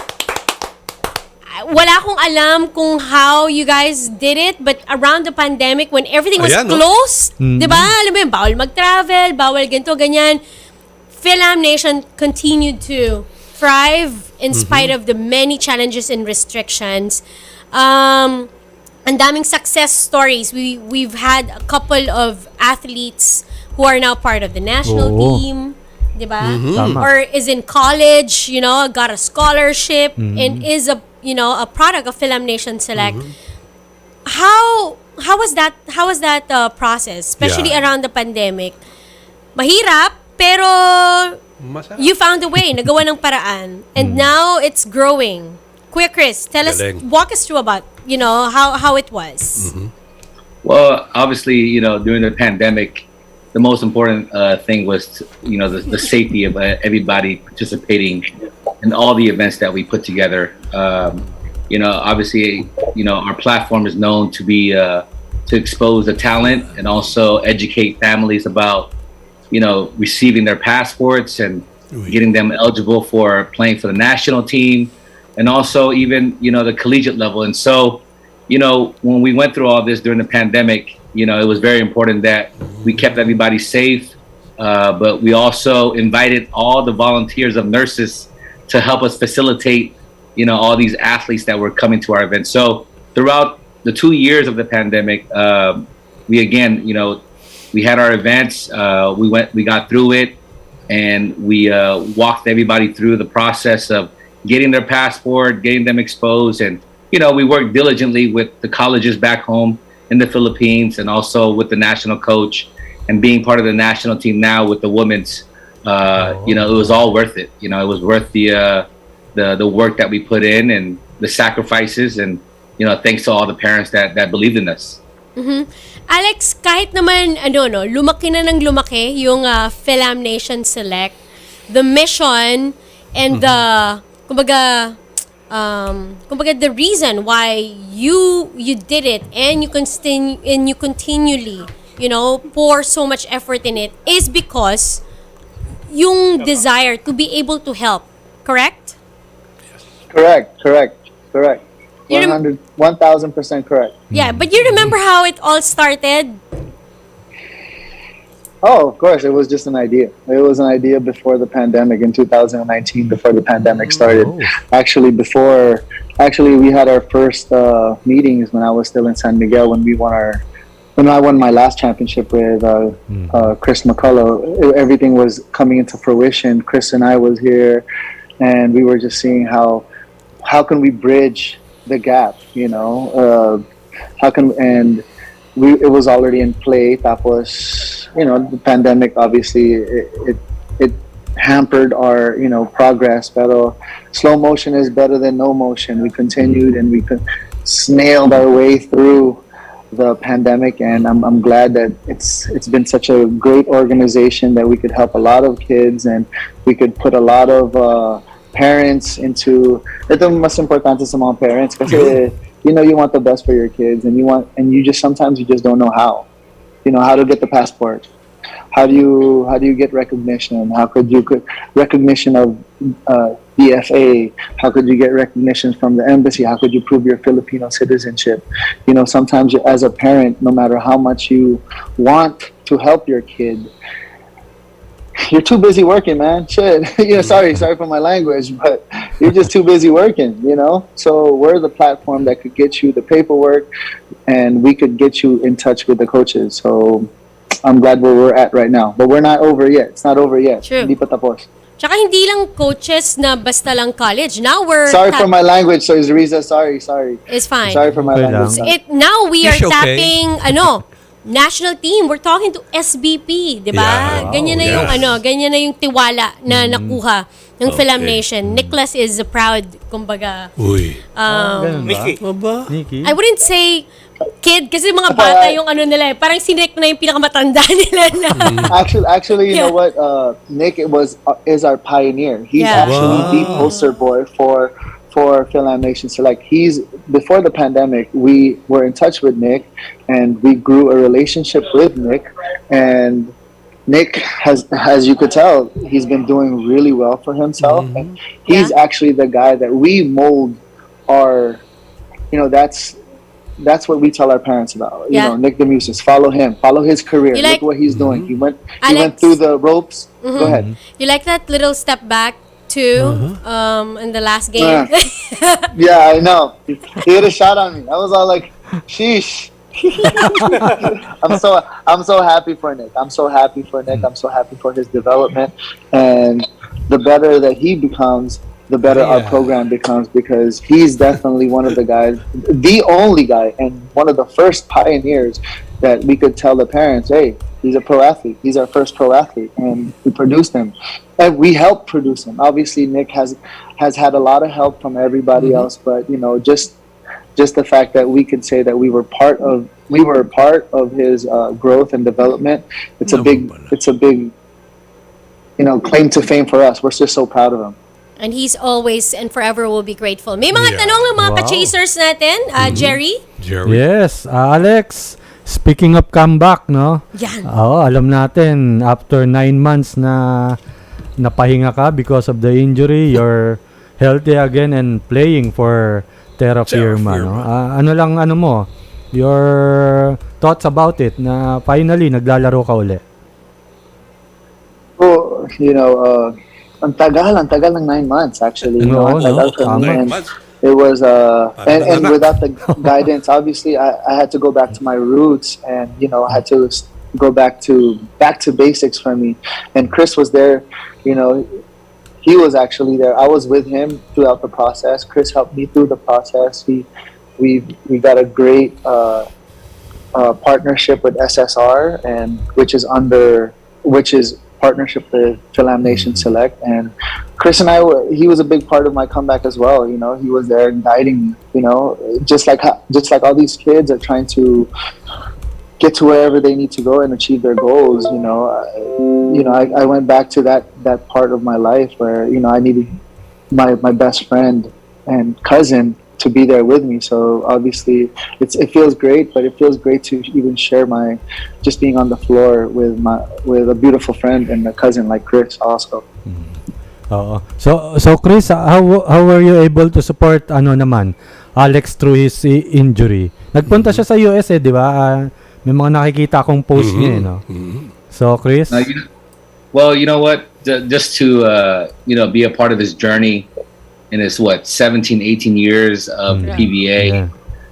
wala akong alam kung how you guys did it, but around the pandemic, when everything was Ayan, no? closed, di ba? Alam mo yun, bawal mag-travel, bawal ganito, ganyan. Fil-Am Nation continued to thrive in spite of the many challenges and restrictions. Ang daming success stories. We've had a couple of athletes who are now part of the national Oo. team, di ba? Tama. Or is in college, got a scholarship and is a product of Fil-Am Nation Select. How was that process, especially Yeah. around the pandemic? Mahirap, pero Masarap. you found a way, nagawa ng paraan, and now it's growing. Kuya Chris, Galing. walk us through about how it was. Well, obviously, during the pandemic, the most important thing was, the safety of everybody participating in all the events that we put together. Obviously, our platform is known to be to expose the talent and also educate families about, receiving their passports and getting them eligible for playing for the national team, and also even, the collegiate level. And so, when we went through all this during the pandemic, it was very important that we kept everybody safe, but we also invited all the volunteers of nurses to help us facilitate, all these athletes that were coming to our events. So throughout the 2 years of the pandemic, we had our events, we got through it, and we walked everybody through the process of getting their passport, getting them exposed, and we worked diligently with the colleges back home in the Philippines, and also with the national coach, and being part of the national team now with the women's. It was all worth it. It was worth the work that we put in and the sacrifices, and thanks to all the parents that believed in us. Alex, kahit naman lumaki na ng lumaki yung Fil-Am Nation Select, the mission and the kumbaga the reason why you did it and you continually pour so much effort in it is because yung desire to be able to help, correct? Correct. You 1,000% correct. Yeah, but you remember how it all started? Oh, of course. It was just an idea. It was an idea before the pandemic in 2019, before the pandemic started. Actually, we had our first meetings when I was still in San Miguel when I won my last championship with Chris Michaelo. Everything was coming into fruition. Chris and I was here, and we were just seeing how can we bridge the gap, you know? It was already in play. Tapos, you know, the pandemic obviously it hampered our, you know, progress. Pero slow motion is better than no motion. We continued and we snailed our way through the pandemic, and I'm glad that it's been such a great organization that we could help a lot of kids and we could put a lot of parents into. Ito mas importante sa mga parents kasi you know you want the best for your kids, and you just sometimes you just don't know how to get the passport. How do you get recognition? How could you get recognition of DFA? How could you get recognition from the embassy? How could you prove your Filipino citizenship? You know, sometimes as a parent, no matter how much you want to help your kid, you're too busy working, man. Shit. You know, sorry for my language, but you're just too busy working, you know? So we're the platform that could get you the paperwork, and we could get you in touch with the coaches. So I'm glad where we're at right now. But we're not over yet. It's not over yet. True. Hindi pa tapos. Tsaka hindi lang coaches na basta lang college. Now we're... Sorry for my language, so Riza, sorry. It's fine. Sorry for my Okay lang. language. Now we are It's okay. tapping, national team. We're talking to SBP, di ba? Yeah. Wow, Ganyan na yung, yes. ganyan na yung tiwala na nakuha ng Fil-Am Okay. Nation. Nicholas is a proud, kumbaga, Uy. Ganun ba? Mickey. Aba. Nikki? I wouldn't say kid, kasi mga bata yung nila eh. Parang si Nick na yung pinakamatanda nila na. Actually, you know what? Nick is our pioneer. He's Yeah. actually the poster boy for Fil-Am Nation Select. Before the pandemic, we were in touch with Nick, and we grew a relationship with Nick. And Nick has, as you could tell, he's been doing really well for himself. And he's actually the guy that we mold our, you know, that's what we tell our parents about. You know, Nick the Muses, follow him, follow his career. Look what he's doing. He went through the ropes. Go ahead. You like that little step back too in the last game? Yeah, I know. He hit a shot on me. I was all like, sheesh. I'm so happy for Nick. I'm so happy for Nick. I'm so happy for his development. And the better that he becomes, the better our program becomes, because he's definitely one of the guys, the only guy, and one of the first pioneers that we could tell the parents, hey, he's a pro athlete. He's our first pro athlete, and we produced him. And we helped produce him. Obviously, Nick has had a lot of help from everybody else, but you know, just the fact that we could say that we were part of his growth and development. It's a big, you know, claim to fame for us. We're just so proud of him. And he's always and forever will be grateful. May mga tanong ng mga ka-chasers natin, Jerry? Yes, Alex. Speaking of comeback, no? Yan. Alam natin, after 9 months na napahinga ka because of the injury, you're healthy again and playing for Terrafirma, no? Ano mo? Your thoughts about it na finally naglalaro ka uli? Oh, you know, ang tagal ng 9 months actually. You know, ang tagal for me. And it was and without the guidance, obviously I had to go back to my roots, and you know, I had to go back to basics for me. And Chris was there, you know, he was actually there. I was with him throughout the process. Chris helped me through the process. We got a great partnership with SSR, and which is partnership with Fil-Am Nation Select. And Chris and he was a big part of my comeback as well. You know, he was there guiding me, you know, just like all these kids are trying to get to wherever they need to go and achieve their goals. You know, I went back to that part of my life where, you know, I needed my best friend and cousin to be there with me. So obviously it feels great, but it feels great to even share just being on the floor with a beautiful friend and a cousin like Chris also. So Chris, how were you able to support Alex through his injury? Nagpunta siya sa US di ba? May mga nakikita akong post niya, no? So, Chris? Well, you know what? Just to be a part of his journey in his 17, 18 years of PBA. Yeah.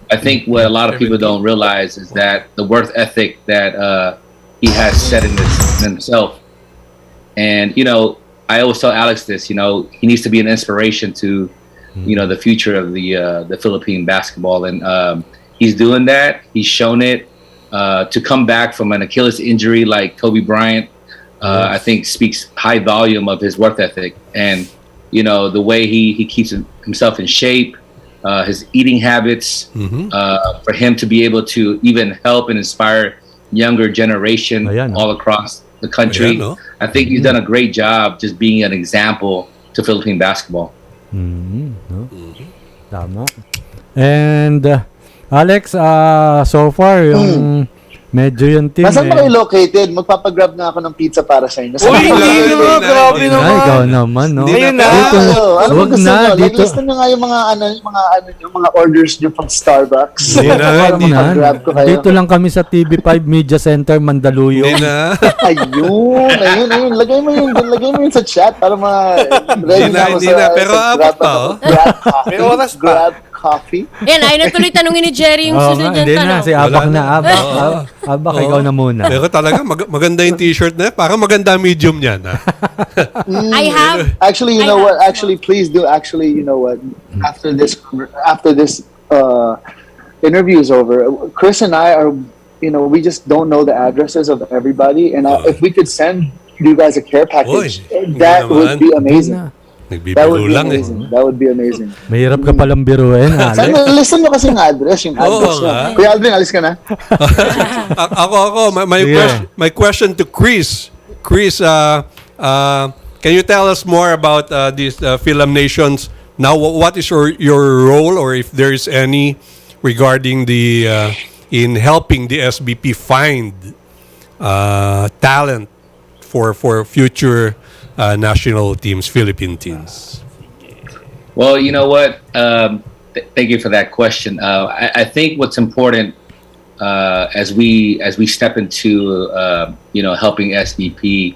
I think what a lot of people don't realize is that the work ethic that he has set in himself. And I always tell Alex this. He needs to be an inspiration to the future of the Philippine basketball, and he's doing that. He's shown it. To come back from an Achilles injury like Kobe Bryant, I think speaks high volume of his work ethic, and the way he keeps himself in shape, his eating habits, for him to be able to even help and inspire younger generation all across the country. I think he's done a great job just being an example to Philippine basketball. Tama. And Alex, so far yung medyo yung team. Nasaan ba kayo located? Magpapagrab na ako ng pizza para sa inyo. Uy, hindi naman. Grabe naman. Ay, ikaw naman, no? Ngayon na. Ano Wag gusto na, nyo? dito. Lista nyo nga yung mga orders nyo from Starbucks. Hindi na, Para hindi na. mapagrab ko kayo. Dito lang kami sa TV5 Media Center, Mandaluyong. Hindi na. Ayun. Lagay mo yun sa chat para ready na ako Hindi na. Pero abot pa, oh. Grab coffee. May oras pa. Grab coffee. Yan, ay natuloy tanongin ni Jerry yung Oo susunod nga, yung hindi na. tanong. Si Abak Wala na. na. Abak, ikaw na muna. Pero talaga, maganda yung t-shirt na. Parang maganda medium niyan. I have... Actually, you know what? Actually, please do. Actually, you know what? After this interview is over, Chris and I are, we just don't know the addresses of everybody. And if we could send you guys a care package, that would be amazing. That would be amazing. That would be amazing. Mahirap ka palang biruin, Alex. Listen nyo kasi yung address. Yung address Oo nyo. nga. Kuya Alvin, alis ka na. Ako. My question to Cris. Cris, can you tell us more about these Fil-Am Nations? Now, what is your role, or if there is any, regarding the in helping the SBP find talent for future national teams, Philippine teams? Well, you know what? Thank you for that question. I think what's important as we step into helping SBP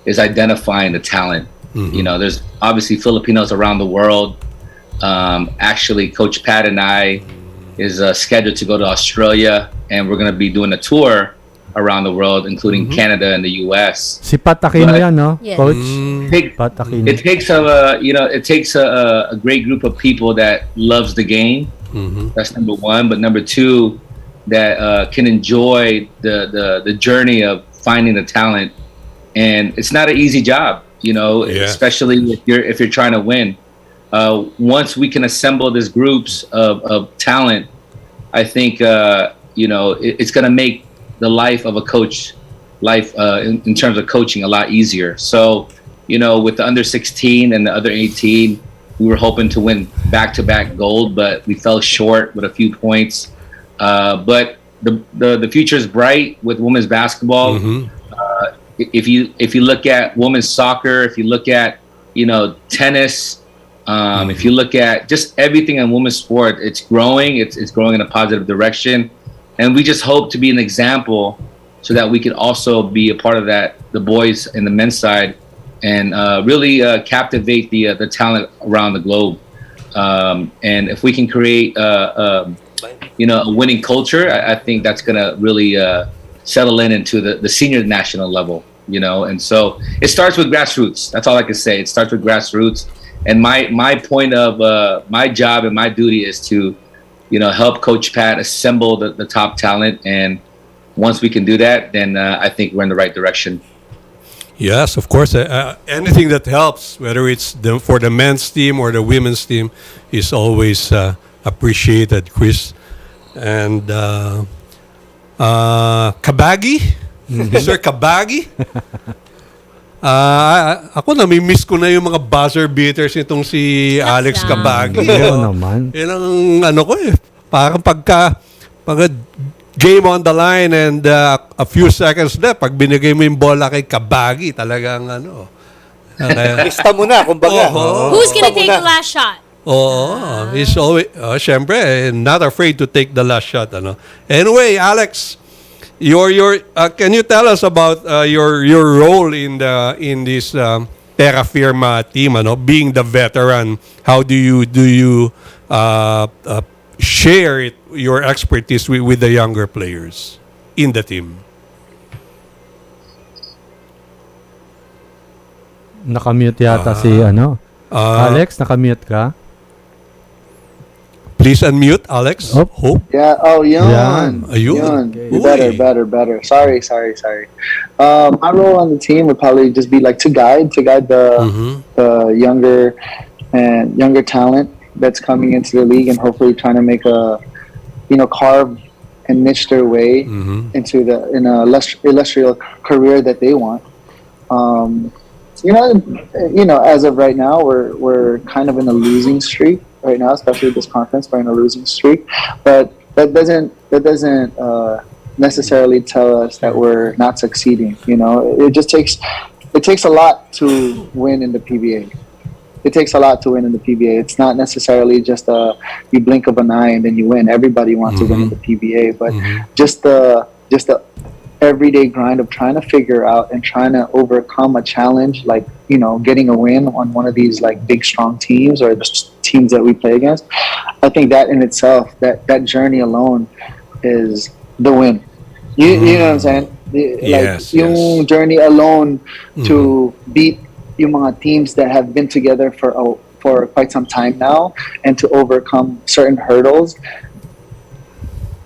is identifying the talent. There's obviously Filipinos around the world. Actually, Coach Pat and I is scheduled to go to Australia, and we're going to be doing a tour around the world, including Canada and the U.S. Si Pat Aquino yan, no? Yes. Coach? Pat Aquino. It takes a great group of people that loves the game. That's number one. But number two, that can enjoy the journey of finding the talent. And it's not an easy job, especially if you're trying to win. Once we can assemble these groups of talent, I think it's going to make the life of a coach in terms of coaching a lot easier. So, with the under 16 and the under 18, we were hoping to win back-to-back gold, but we fell short with a few points. But the future is bright with women's basketball. If you look at women's soccer, if you look at tennis, if you look at just everything in women's sport, it's growing. It's growing in a positive direction. And we just hope to be an example so that we can also be a part of that, the boys and the men's side, and really captivate the talent around the globe. And if we can create a winning culture, I think that's going to really settle into the senior national level, And so it starts with grassroots. That's all I can say. It starts with grassroots. And my point of my job and my duty is to help Coach Pat assemble the top talent. And once we can do that, then I think we're in the right direction. Yes, of course. Anything that helps, whether it's for the men's team or the women's team, is always appreciated, Chris. And Cabagi? Mr. Cabagi? Ako nami-miss ko na yung mga buzzer beaters nitong si Alex Cabagi. Oo naman. Yan ang ko parang pagka game on the line and a few seconds left, pag binigay mo yung bola kay Cabagi, talagang Lista mo na, kumbaga. Who's gonna take the last shot? He's always, syempre, not afraid to take the last shot. Anyway, Alex, Can you tell us about your role in this Terrafirma team? Being the veteran, how do you share your expertise with the younger players in the team? Nakamute yata si Alex, nakamute ka? Please unmute, Alex. Oh. Hope. Yeah. Oh, yun. Ayun. Yun. Better. Sorry. My role on the team would probably just be like to guide the younger talent that's coming into the league and hopefully trying to make carve and niche their way into in a illustrious career that they want. As of right now, we're kind of in a losing streak right now, especially this conference. We're in a losing streak, but that doesn't necessarily tell us that we're not succeeding. It takes a lot to win in the PBA. It takes a lot to win in the PBA. It's not necessarily just you blink of an eye and then you win. Everybody wants to win in the PBA, but just the everyday grind of trying to figure out and trying to overcome a challenge, like getting a win on one of these like big strong teams or the teams that we play against. I think that in itself, that journey alone is the win. You know what I'm saying? Yung journey alone to beat yung mga teams that have been together for quite some time now and to overcome certain hurdles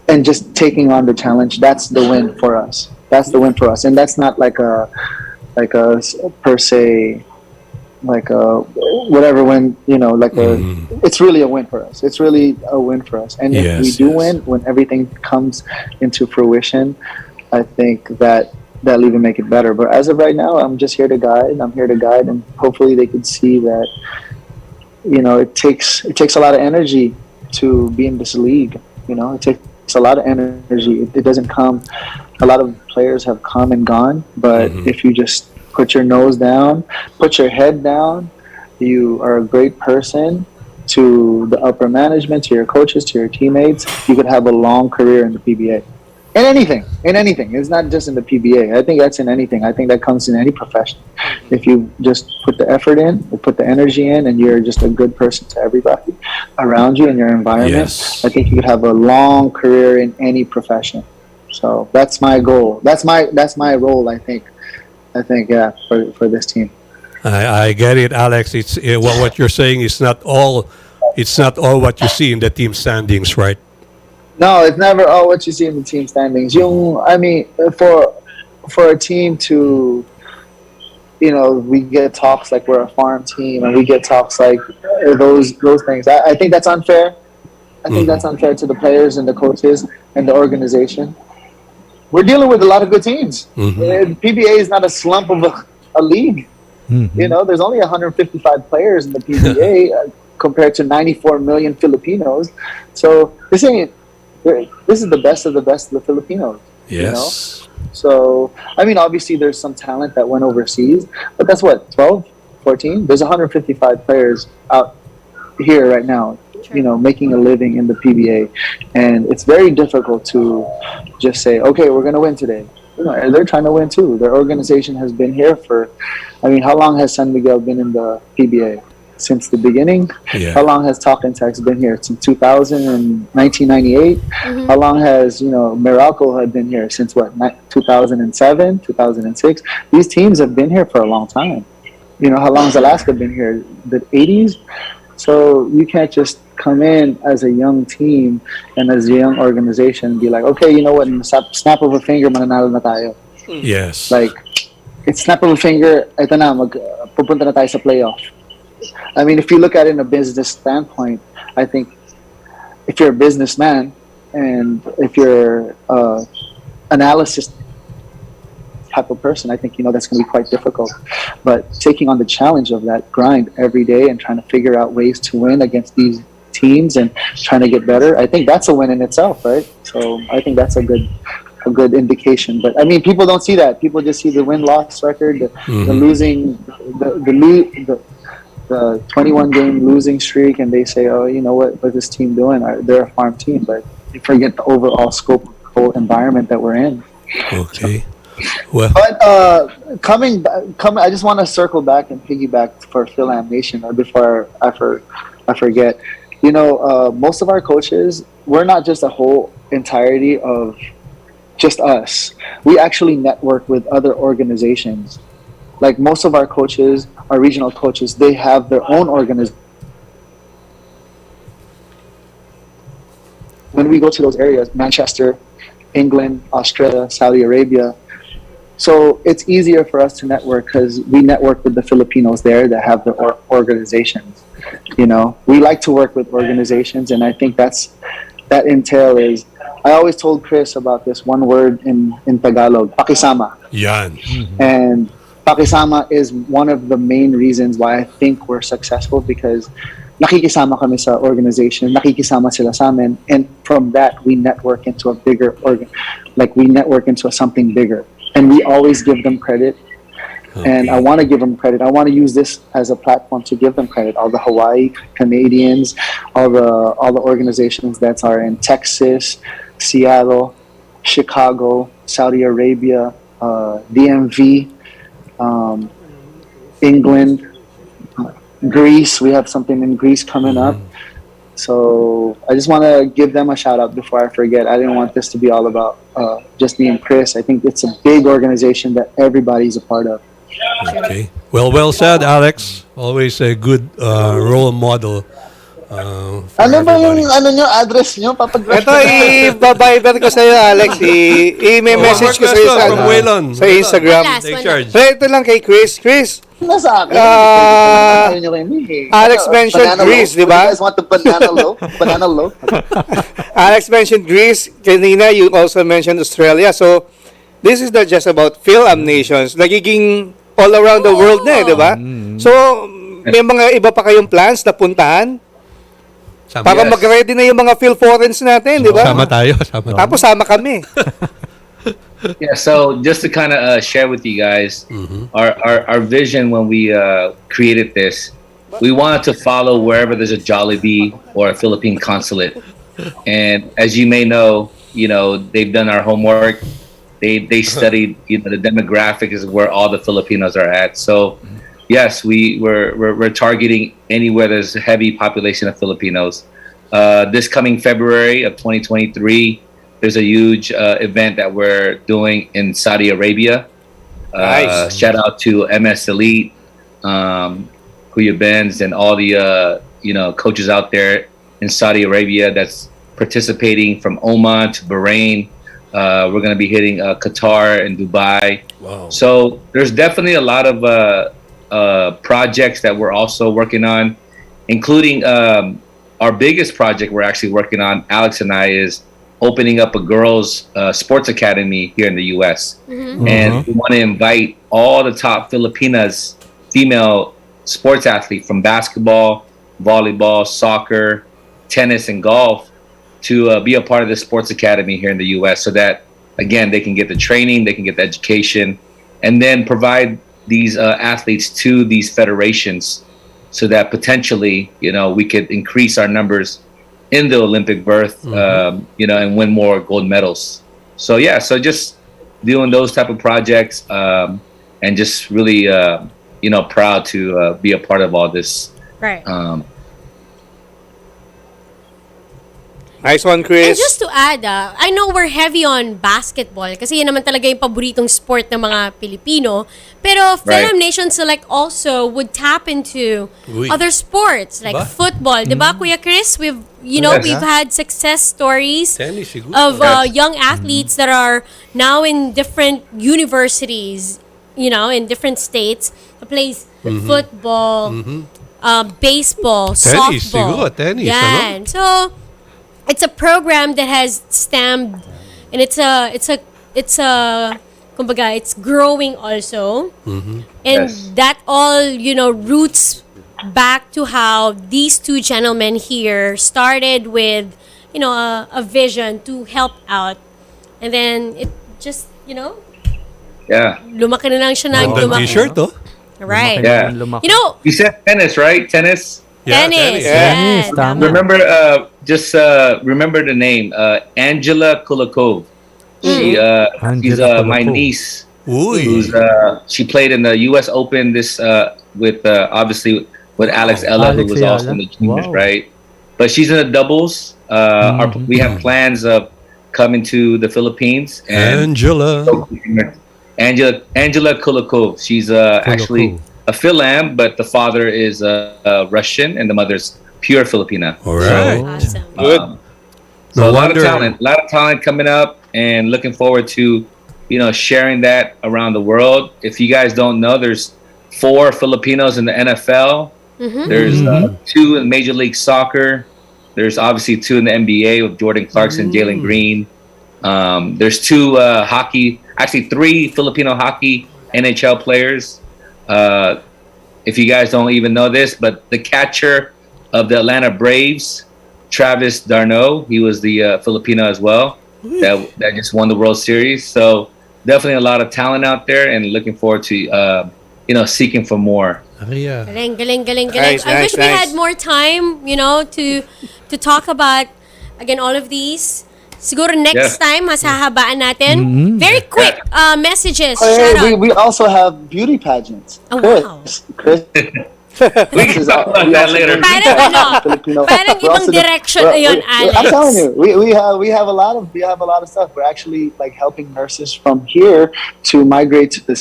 and just taking on the challenge, that's the win for us. And that's not like a per se like a whatever win, it's really a win for us. It's really a win for us. And if we do win, when everything comes into fruition, I think that'll even make it better. But as of right now, I'm just here to guide. And hopefully they could see that it takes a lot of energy to be in this league. It takes a lot of energy. It doesn't come. A lot of players have come and gone, but if you just put your nose down, put your head down, you are a great person to the upper management, to your coaches, to your teammates. You could have a long career in the PBA. In anything. It's not just in the PBA. I think that's in anything. I think that comes in any profession. If you just put the effort in, put the energy in, and you're just a good person to everybody around you in your environment, I think you could have a long career in any profession. So that's my goal. That's my role, I think. For this team. I get it, Alex. It's what you're saying is not all. It's not all what you see in the team standings, right? No, it's never all what you see in the team standings. For a team to, we get talks like we're a farm team, and we get talks like those things. I think that's unfair. I think that's unfair to the players and the coaches and the organization. We're dealing with a lot of good teams. PBA is not a slump of a league. There's only 155 players in the PBA compared to 94 million Filipinos. So this is the best of the Filipinos. Yes. So, obviously there's some talent that went overseas, but that's what, 12, 14? There's 155 players out here right now, making a living in the PBA. And it's very difficult to just say, okay, we're going to win today. They're trying to win too. Their organization has been here for, how long has San Miguel been in the PBA? Since the beginning? Yeah. How long has Talk and Text been here? Since 2000 and 1998? How long has, Meralco had been here? Since what, 2007, 2006? These teams have been here for a long time. How long has Alaska been here? The 80s? So you can't just come in as a young team and as a young organization and be like, okay, you know what, snap of a finger, mananalo na tayo. Yes. Like, it's snap of a finger, ito na, pupunta na tayo sa playoff. If you look at it in a business standpoint, I think if you're a businessman and if you're analysis type of person, I think that's going to be quite difficult. But taking on the challenge of that grind every day and trying to figure out ways to win against these teams and trying to get better, I think that's a win in itself, right? So I think that's a good indication. But people don't see that. People just see the win-loss record, the losing, the 21 game losing streak, and they say, oh, you know what's this team doing? They're a farm team, but you forget the overall scope of the whole environment that we're in. Okay. Well, But I just want to circle back and piggyback for Fil-Am Nation before I forget. You know, most of our coaches, we're not just a whole entirety of just us. We actually network with other organizations. Like most of our coaches, our regional coaches, they have their own organization. When we go to those areas, Manchester, England, Australia, Saudi Arabia, so it's easier for us to network because we network with the Filipinos there that have their organizations. You know, we like to work with organizations, and I think that entail is. I always told Cris about this one word in Tagalog, pakisama. yan. And pakisama is one of the main reasons why I think we're successful because nakikisama kami sa organization, nakikisama sila sa amin, and from that we network into a bigger we network into something bigger, and we always give them credit. And I want to give them credit. I want to use this as a platform to give them credit. All the Hawaii Canadians, all the organizations that are in Texas, Seattle, Chicago, Saudi Arabia, DMV, England, Greece. We have something in Greece coming up. So I just want to give them a shout out before I forget. I didn't want this to be all about just me and Cris. I think it's a big organization that everybody's a part of. Okay. Well said, Alex. Always a good role model. For Ano ba yung everybody. address nyo? Ito, i-viber ko sa'yo, Alex. I-message ko sa'yo From Waylon. sa Instagram. Last Take one. charge. So, ito lang kay Cris. Cris, Nasa akin. Ayaw nyo kay me, eh. Alex mentioned Banana Greece, loaf. di ba? You guys want the banana loaf? Banana loaf? Alex mentioned Greece. Kanina, you also mentioned Australia. So, this is not just about Fil-Am Nations. Nagiging all around the world na di ba? So, may mga iba pa kayong plans na puntahan para Yes. mag-ready na yung mga Phil-Forens natin, di ba? Sama tayo. Sama tayo. Tapos sama kami. Yeah, so just to kind of share with you guys, our vision when we created this, we wanted to follow wherever there's a Jollibee or a Philippine consulate. And as you may know, they've done our homework. They studied the demographic is where all the Filipinos are at. So yes, we're targeting anywhere there's a heavy population of Filipinos. This coming February of 2023, there's a huge event that we're doing in Saudi Arabia. Nice. Shout out to MS Elite, Kuya Benz, and all the coaches out there in Saudi Arabia that's participating from Oman to Bahrain. We're going to be hitting Qatar and Dubai. Wow. So there's definitely a lot of projects that we're also working on, including our biggest project we're actually working on, Alex and I, is opening up a girls' sports academy here in the U.S. And we want to invite all the top Filipinas, female sports athletes from basketball, volleyball, soccer, tennis, and golf to be a part of the sports academy here in the U.S. so that, again, they can get the training, they can get the education, and then provide these athletes to these federations so that potentially, we could increase our numbers in the Olympic berth, and win more gold medals. So, so just doing those type of projects and just really, proud to be a part of all this. Right. Nice one, And Cris. just to add, I know we're heavy on basketball kasi yun naman talaga yung paboritong sport ng mga Pilipino. Pero Fil-Am Nation Select also would tap into Uy. other sports like Ba? football. Diba, Kuya Cris? We've had success stories Tennis, siguro. of young athletes that are now in different universities, in different states. Plays football, baseball, Tennis, softball. siguro, tennis, Yan. So, it's a program that has stemmed, and it's kumbaga, it's growing also. And that all, roots back to how these two gentlemen here started with, a vision to help out. And then it just, Yeah. lumaki na lang siya ng Ganda lumaki. t-shirt, oh. Right. Yeah. You said tennis, right? Tennis? Yeah, Tennis. Tennis, Yan. tama. Remember, remember the name, Angela Kulikov. She's Angela my Colaco. niece. Uy. Who's she played in the U.S. Open this with obviously with Alex Ella, who Alex was also in Ayala. the juniors, Wow. right? But she's in the doubles. We have plans of coming to the Philippines and Angela. Angela Kulikov. She's actually a Fil-Am, but the father is Russian and the mother's pure Filipina. All right. Awesome. Good. So No a lot wonder- of talent coming up, and looking forward to, sharing that around the world. If you guys don't know, there's 4 Filipinos in the NFL. There's 2 in Major League Soccer. There's obviously 2 in the NBA with Jordan Clarkson, Jalen Green. There's 2 hockey, actually 3 Filipino hockey NHL players. If you guys don't even know this, but the catcher of the Atlanta Braves, Travis d'Arnaud, he was the Filipino as well. That just won the World Series. So definitely a lot of talent out there, and looking forward to seeking for more. Galing. Nice, I wish we nice. had more time, to talk about, again, all of these. Siguro next time, mas hahabaan natin. Very quick messages, Hey, shout out. we also have beauty pageants. Oh, Chris, wow. Chris. We can talk about that later. Parang ibang direction ayun, Alex. I'm telling you, we have a lot of stuff. We're actually like helping nurses from here to migrate to the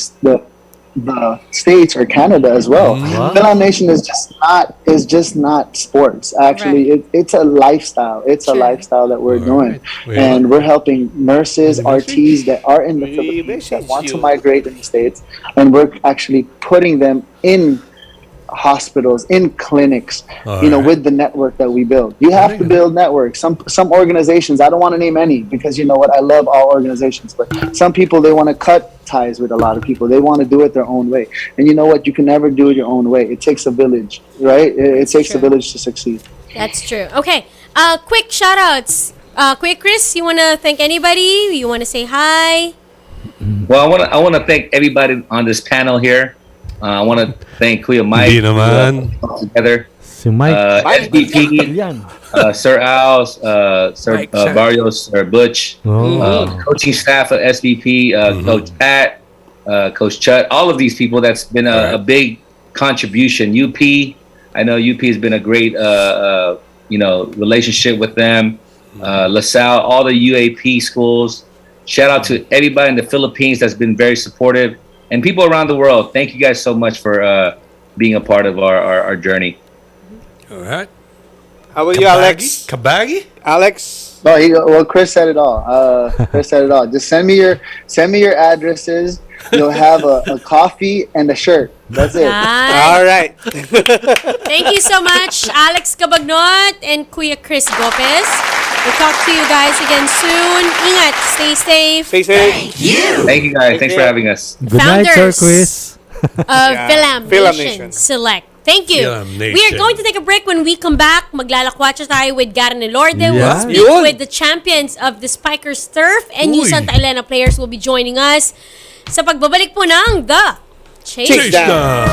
States or Canada as well. Fil-Am Nation is just not sports. Actually, it's a lifestyle. It's a lifestyle that we're doing, and we're helping nurses, RTs that are in the Philippines that want to migrate in the States, and we're actually putting them in hospitals, in clinics, with the network that we build. You have to build networks. Some organizations, I don't want to name any, because you know what, I love all organizations, but some people, they want to cut ties with a lot of people. They want to do it their own way. And you know what, you can never do it your own way. It takes a village, right? It takes a village to succeed. That's true. Okay, quick shout outs. Quick, Chris, you want to thank anybody? You want to say hi? Well, I want to thank everybody on this panel here. I want to thank Kuya Mike. Hindi naman. Together. Si Mike. SBP, Yan. Sir Al, Sir Barrios, Sir Butch, coaching staff at SBP, Coach Pat, Coach Chot, all of these people. That's been a big contribution. UP, I know UP has been a great relationship with them. LaSalle, all the UAAP schools. Shout out to everybody in the Philippines that's been very supportive. And people around the world, thank you guys so much for being a part of our journey. All right. How about you, Alex? Kabagi? Alex? No, Chris said it all. Chris said it all. Just send me your addresses. You'll have a coffee and a shirt. That's it. All right. Thank you so much, Alex Cabagnot and Kuya Cris Gopez. We'll talk to you guys again soon. Ingat. Stay safe. Stay safe. Thank you guys. Thanks for having us. Good night, Sir Founders. Chris. Fil-Am Fil-Am Nation Nation. Select. Thank you. Fil-Am We are Nation. going to take a break. When we come back, maglalakwatsa tayo with Garen Elorde. Yeah. We'll speak Yun. with the champions of the Spikers Turf, and Uy. New Santa Elena players will be joining us sa pagbabalik po ng The Chase. Chasedown.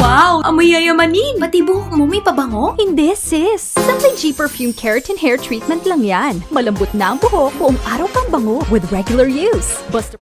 Wow! Amoy yayamanin! Pati buhok mo may pabango? Hindi, sis! Simply G Perfume Keratin Hair Treatment lang yan. Malambot na ang buhok, buong araw kang bango with regular use. Basta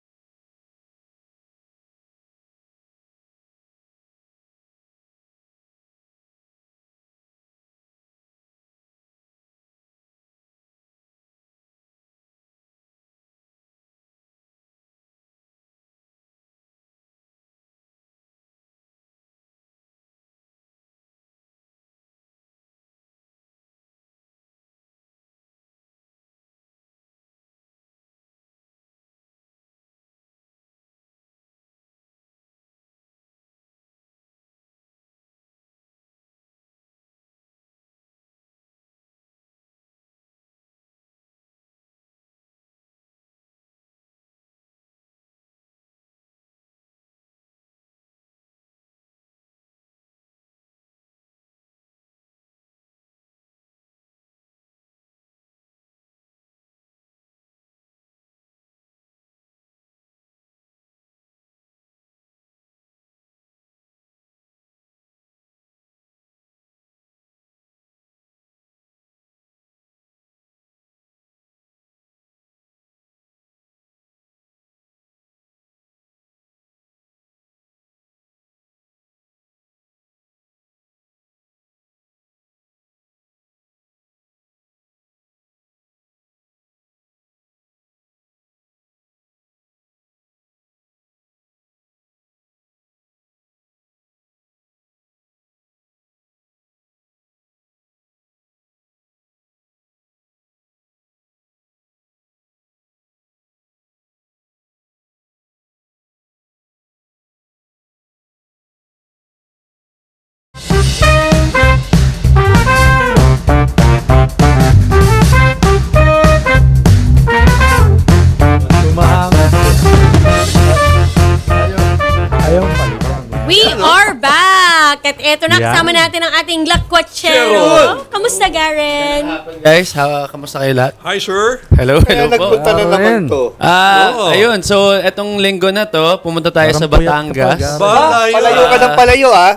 At eto na, Yan. kasama natin ang ating lakwatsero. Kamusta, Garen? Guys, kamusta kayo lahat? Hi, sir. Hello, Kaya hello po. nagpunta na naman to. Oo. Ayun, so etong linggo na to, pumunta tayo Parang sa puyat ka Batangas. pa, Palayo ka ng palayo, ah.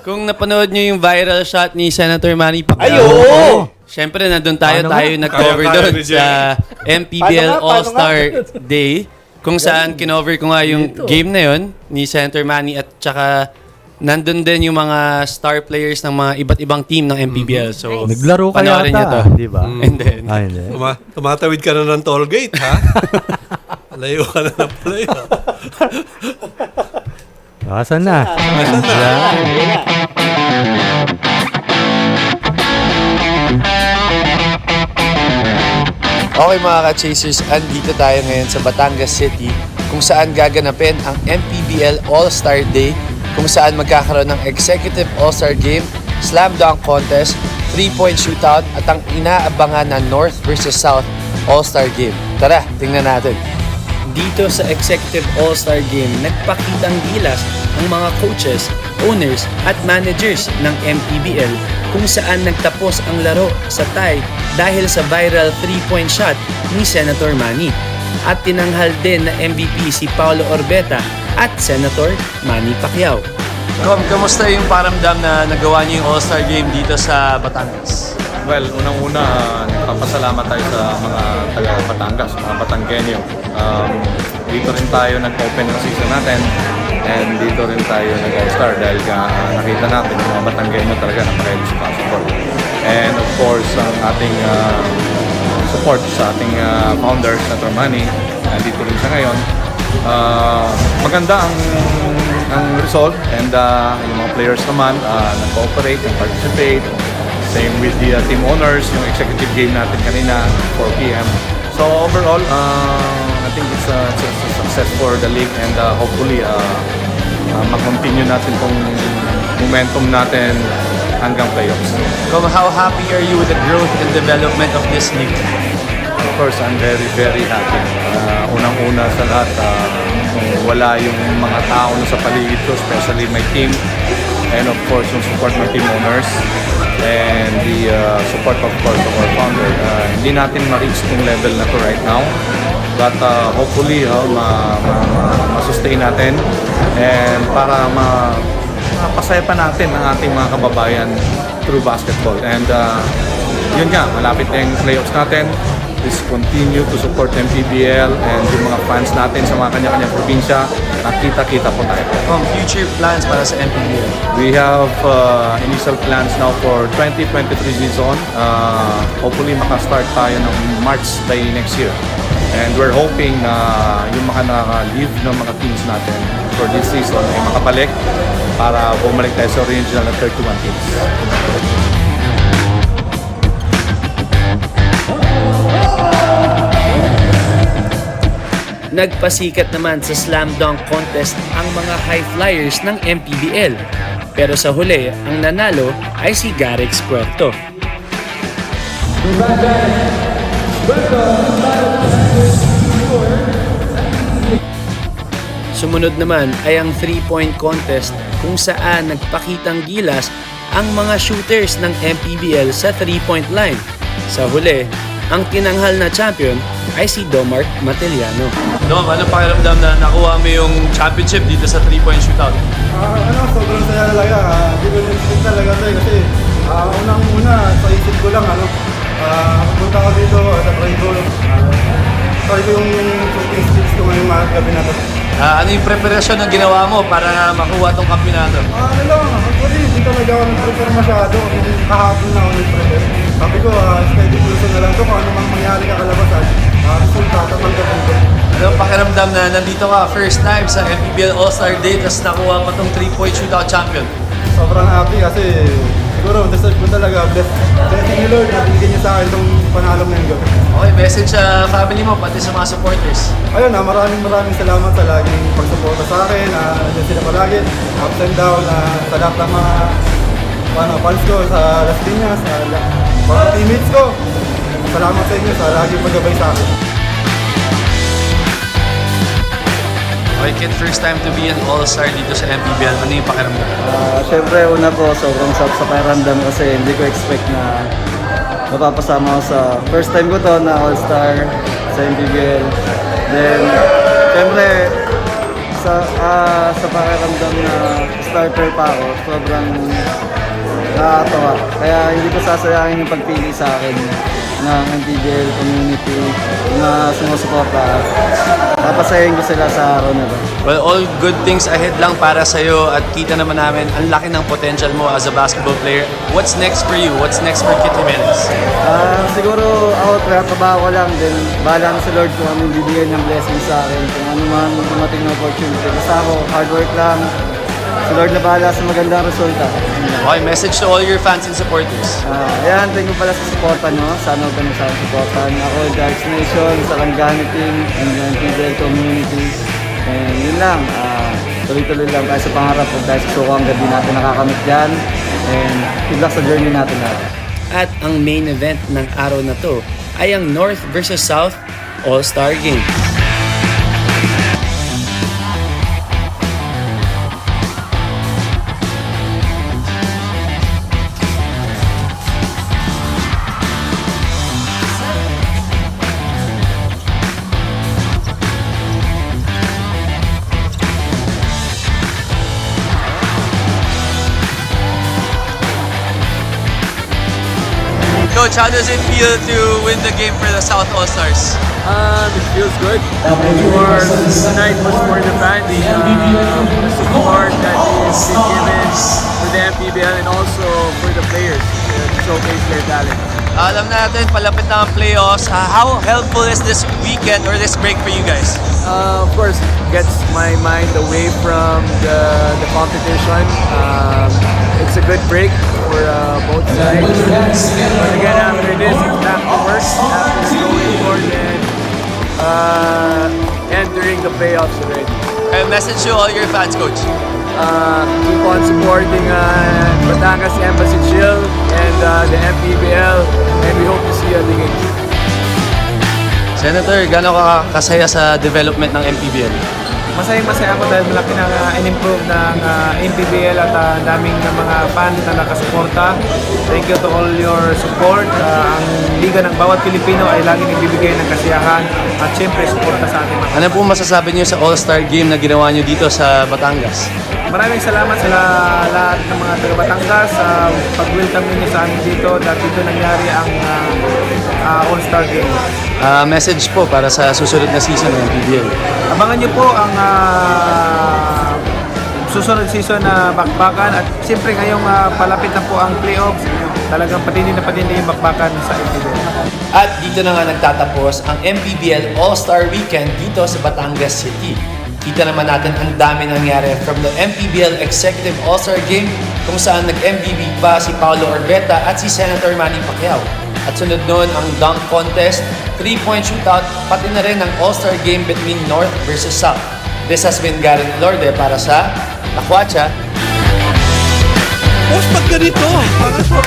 Kung napanood nyo yung viral shot ni Senator Manny Ay, Pacquiao, oo. syempre nandun tayo Paano nag-cover Kaya-kaya doon ni Jay. sa MPBL Paano All-Star Day, kung saan kinover ko nga yung game na yon ni Senator Manny at tsaka nandun din yung mga star players ng mga iba't ibang team ng MPBL. So, Naglaro ka panoorin yata, nyo to. di ba? Hindi. Hindi. Tumatawid ka na ng toll gate, ha? Layo ka na ng palayo. Asan na? Okay mga ka-chasers, andito tayo ngayon sa Batangas City kung saan gaganapin ang MPBL All-Star Day, kung saan magkakaroon ng Executive All-Star Game, Slam Dunk Contest, 3-point shootout at ang inaabangan na North versus South All-Star Game. Tara, tingnan natin. Dito sa Executive All-Star Game, nagpakitang gilas ang mga coaches, owners at managers ng MPBL kung saan nagtapos ang laro sa tie dahil sa viral 3-point shot ni Senator Manny. At tinanghal din na MVP si Paolo Orbeta at Senator Manny Pacquiao. Kamusta yung paramdam na nagawa niyo yung All-Star Game dito sa Batangas? Well, unang-una, nagpapasalamat tayo sa mga taga-Batangas, mga Batanggenyo. Dito rin tayo nag-open ng season natin and dito rin tayo nag-All-Star dahil nakita natin yung mga Batanggenyo talaga napakaili sa basketball. And of course, ang ating support sa ating founder, Senator Manny, nandito rin siya ngayon. Maganda ang result and yung mga players naman nag-cooperate, nag-participate. Same with the team owners, yung executive game natin kanina, 4 p.m. So overall, I think it's a success for the league and hopefully mag-continue natin tong momentum natin hanggang playoffs. How happy are you with the growth and development of this league? Of course, I'm very, very happy. Unang-una sa lahat, kung wala yung mga tao na sa paligid ko, especially my team, and of course, yung support ng team owners, and the support of course of our founder. Hindi natin ma-reach yung level na to right now, but hopefully ma-sustain natin and para mapasaya pa natin ang ating mga kababayan through basketball. And yun nga, malapit na yung playoffs natin. Please continue to support MPBL and yung mga fans natin sa mga kanya-kanyang probinsya. Nakita-kita po tayo. Future plans para sa MPBL? We have initial plans now for 2023 season. Hopefully makastart tayo ng March by next year. And we're hoping na yung mga naka-leave ng mga teams natin for this season ay makabalik para bumalik tayo sa original na 31 teams. Nagpasikat naman sa Slam Dunk Contest ang mga high flyers ng MPBL. Pero sa huli, ang nanalo ay si Garrix Puerto. Sumunod naman ay ang 3-point contest kung saan nagpakitang gilas ang mga shooters ng MPBL sa 3-point line. Sa huli, ang tinanghal na champion ay si Domart Mateliano. Dom, ano pakiramdam na nakuha mo yung championship dito sa 3-point shootout? Sobrang saya talaga. Hindi ko nilipid talaga ito kasi unang-una sa isip ko lang punta ko dito at try ko yung shooting skills ko ngayong mga gabi na ito. Ano yung preparasyon na ginawa mo para makuha tong kampyonato? Actually, hindi talaga ako nag-prepare masyado. Kahapon na ako nag-prepare. Sabi ko, steady pulso na lang ito kung ano mang mangyari kakalabasan. Resulta, tatanggapin ko. Ano pakiramdam na nandito ka first time sa MPBL All-Star Day tapos nakuha mo tong 3-point shootout champion? Sobrang happy kasi siguro deserve ko talaga. Blessing ni Lord na binigyan niya sa akin itong panalo na yung gabi. Okay, message sa family mo pati sa mga supporters. Ayun, maraming salamat sa laging pagsuporta sa akin. Nandiyan sila palagi, ups and down, sa lahat ng mga fans ko, sa Las Piñas, sa mga teammates ko. Salamat sa inyo sa laging paggabay sa akin. Okay, kid, first time to be an All-Star dito sa MPBL. Ano yung pakiramdam? Siyempre, una po, sobrang sarap sa pakiramdam kasi hindi ko expect na mapapasama ako sa first time ko to na All-Star sa MPBL. Then, siyempre, sa pakiramdam na starter pa ako, sobrang nakakatawa. Kaya hindi ko sasayangin yung pagpili sa akin ng MPBL community na sumusuporta. Papasayahin ko sila sa araw na to. Well, all good things ahead lang para sa'yo at kita naman namin ang laki ng potential mo as a basketball player. What's next for you? What's next for Kit Jimenez? Siguro ako, trabaho ko lang, then bahala na sa Lord kung anong bibigyan ng blessing sa akin, kung ano man dumating na opportunity. Basta ako, hard work lang, si Lord na bahala sa magandang resulta. Okay, message to all your fans and supporters. Ayan, thank you pala sa suporta nyo. Sana huwag kami sa suportan. Ako, the Alex Nation, sa Langgani team, and the PVL community. And yun lang, tuloy-tuloy lang tayo sa pangarap. Huwag tayo susuko hanggang di natin nakakamit yan. And good luck sa journey natin natin. At ang main event ng araw na to ay ang North versus South All-Star Game. Coach, how does it feel to win the game for the South All-Stars? It feels good. Tonight was for the fans, the support that is given to the MPBL and also for the players to showcase their talent. Alam natin, palapit na ang playoffs. How helpful is this weekend or this break for you guys? Of course, gets my mind away from the competition. It's a good break for both sides. But again, after this, it's back to work. After going forward and entering the playoffs already. A message to all your fans, Coach. Keep on supporting Batangas Embassy Chill and the MPBL, and we hope to see you at the games. Senator, gaano ka kasaya sa development ng MPBL? Masaya ako dahil malaki na in-improve ng MPBL at daming mga fans na nakasuporta. Thank you to all your support. Ang liga ng bawat Pilipino ay laging nagbibigay ng kasiyahan at siyempre suporta sa ating mga. Ano po masasabi niyo sa All-Star Game na ginawa niyo dito sa Batangas? Maraming salamat sa lahat ng mga taga Batangas sa pag-welcome niyo sa amin dito dahil dito nangyari ang All-Star Game. Message po para sa susunod na season ng MPBL. Abangan niyo po ang susunod season na bakbakan at siyempre ngayong palapit na po ang playoffs, talagang patindi yung bakbakan sa MPBL. At dito na nga nagtatapos ang MPBL All-Star Weekend dito sa Batangas City. Kita naman natin ang dami nangyari from the MPBL Executive All-Star Game kung saan nag-MVP pa si Paolo Orbeta at si Senator Manny Pacquiao. At sunod noon ang dunk contest, 3-point shootout, pati na rin ang All-Star Game between North versus South. This has been Garen Lorde para sa Aquacha. Pag ganito,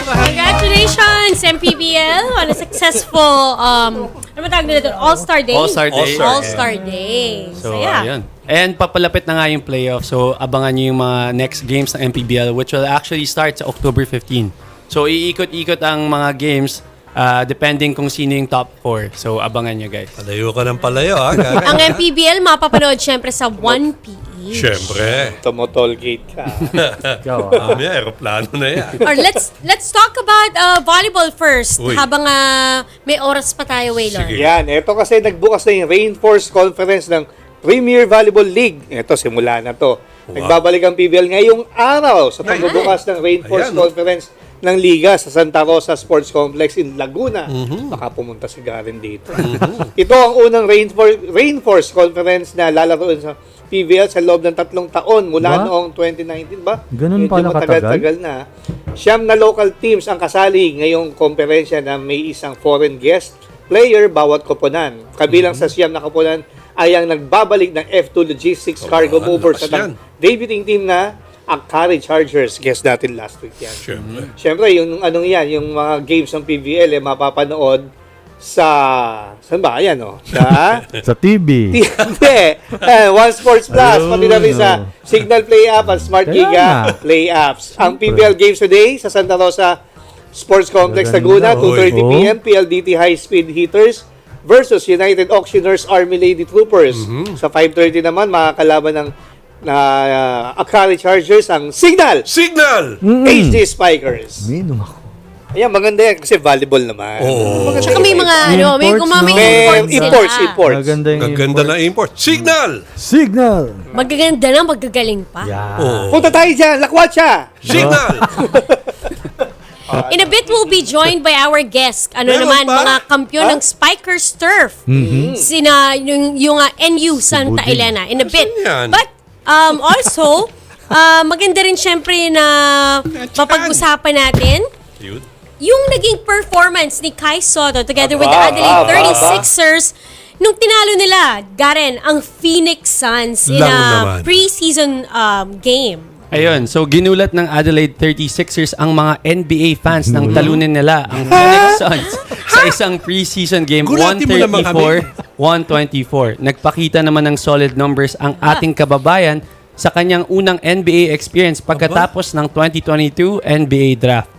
Congratulations, MPBL, on a successful, ano ba tawag nila doon? All-Star Day? All-Star Day. All-Star Day. So, yeah. ayun. And papalapit na nga yung playoff. So, abangan nyo yung mga next games ng MPBL which will actually start sa October 15. So, iikot-ikot ang mga games depending kung sino yung top 4. So, abangan nyo guys. Palayo ka ng palayo, ha? Ang MPBL, mapapanood syempre sa 1 p.m. Siyempre. Tumotolgate ka. May aeroplano na yan. Or let's talk about volleyball first. Uy. Habang may oras pa tayo, Waylor. Yan, ito kasi nagbukas na yung Reinforced Conference ng Premier Volleyball League. Ito, simula na to. Wow. Nagbabalik ang PVL ngayong araw sa pagbubukas ng Reinforced Conference ng Liga sa Santa Rosa Sports Complex in Laguna. Baka pumunta si Garen dito. Ito ang unang Reinforced Conference na lalaroin sa PVL sa loob ng 3 taon mula noong 2019 ba? Ganun pala matagal-tagal na. Siyam na local teams ang kasali ngayong komperensya na may isang foreign guest player bawat koponan. Kabilang sa siyam na koponan ay ang nagbabalik ng F2 Logistics Cargo Movers at ang debuting team na ang Curry Chargers. Guest natin last week yan. Siyempre, yung anong yan, yung mga games ng PVL mapapanood saan ba? Ayan, Sa TV. Hindi. One Sports Plus, pati na rin sa Signal Play App at Smart Kaya Giga nga. Play Apps. Ang PVL Games today sa Santa Rosa Sports Complex Laguna, 2:30 p.m. PLDT High Speed Heaters versus United Auctioneers Army Lady Troopers. Sa 5:30 naman, makakalaban ng Akali Chargers ang Signal HD Spikers. Minum ako. Ayan, maganda yan kasi volleyball naman. Tsaka may mga, may imports sila. Imports. Gaganda na import. Signal! Magaganda na, magagaling pa. Punta tayo dyan, lakwatsa! Signal! In a bit, we'll be joined by our guest. Meron Naman, pa? mga kampiyon ng Spikers Turf. Sina, yung NU Santa Elena. In a bit. yan? But, also, maganda rin syempre na mapag-usapan natin yung naging performance ni Kai Sotto together with the Adelaide 36ers nung tinalo nila, Garen, ang Phoenix Suns in a preseason game. Ayun, so ginulat ng Adelaide 36ers ang mga NBA fans nang talunin nila ang Phoenix Suns sa isang preseason game, 134-124. Nagpakita naman ng solid numbers ang ating kababayan sa kanyang unang NBA experience pagkatapos ng 2022 NBA draft.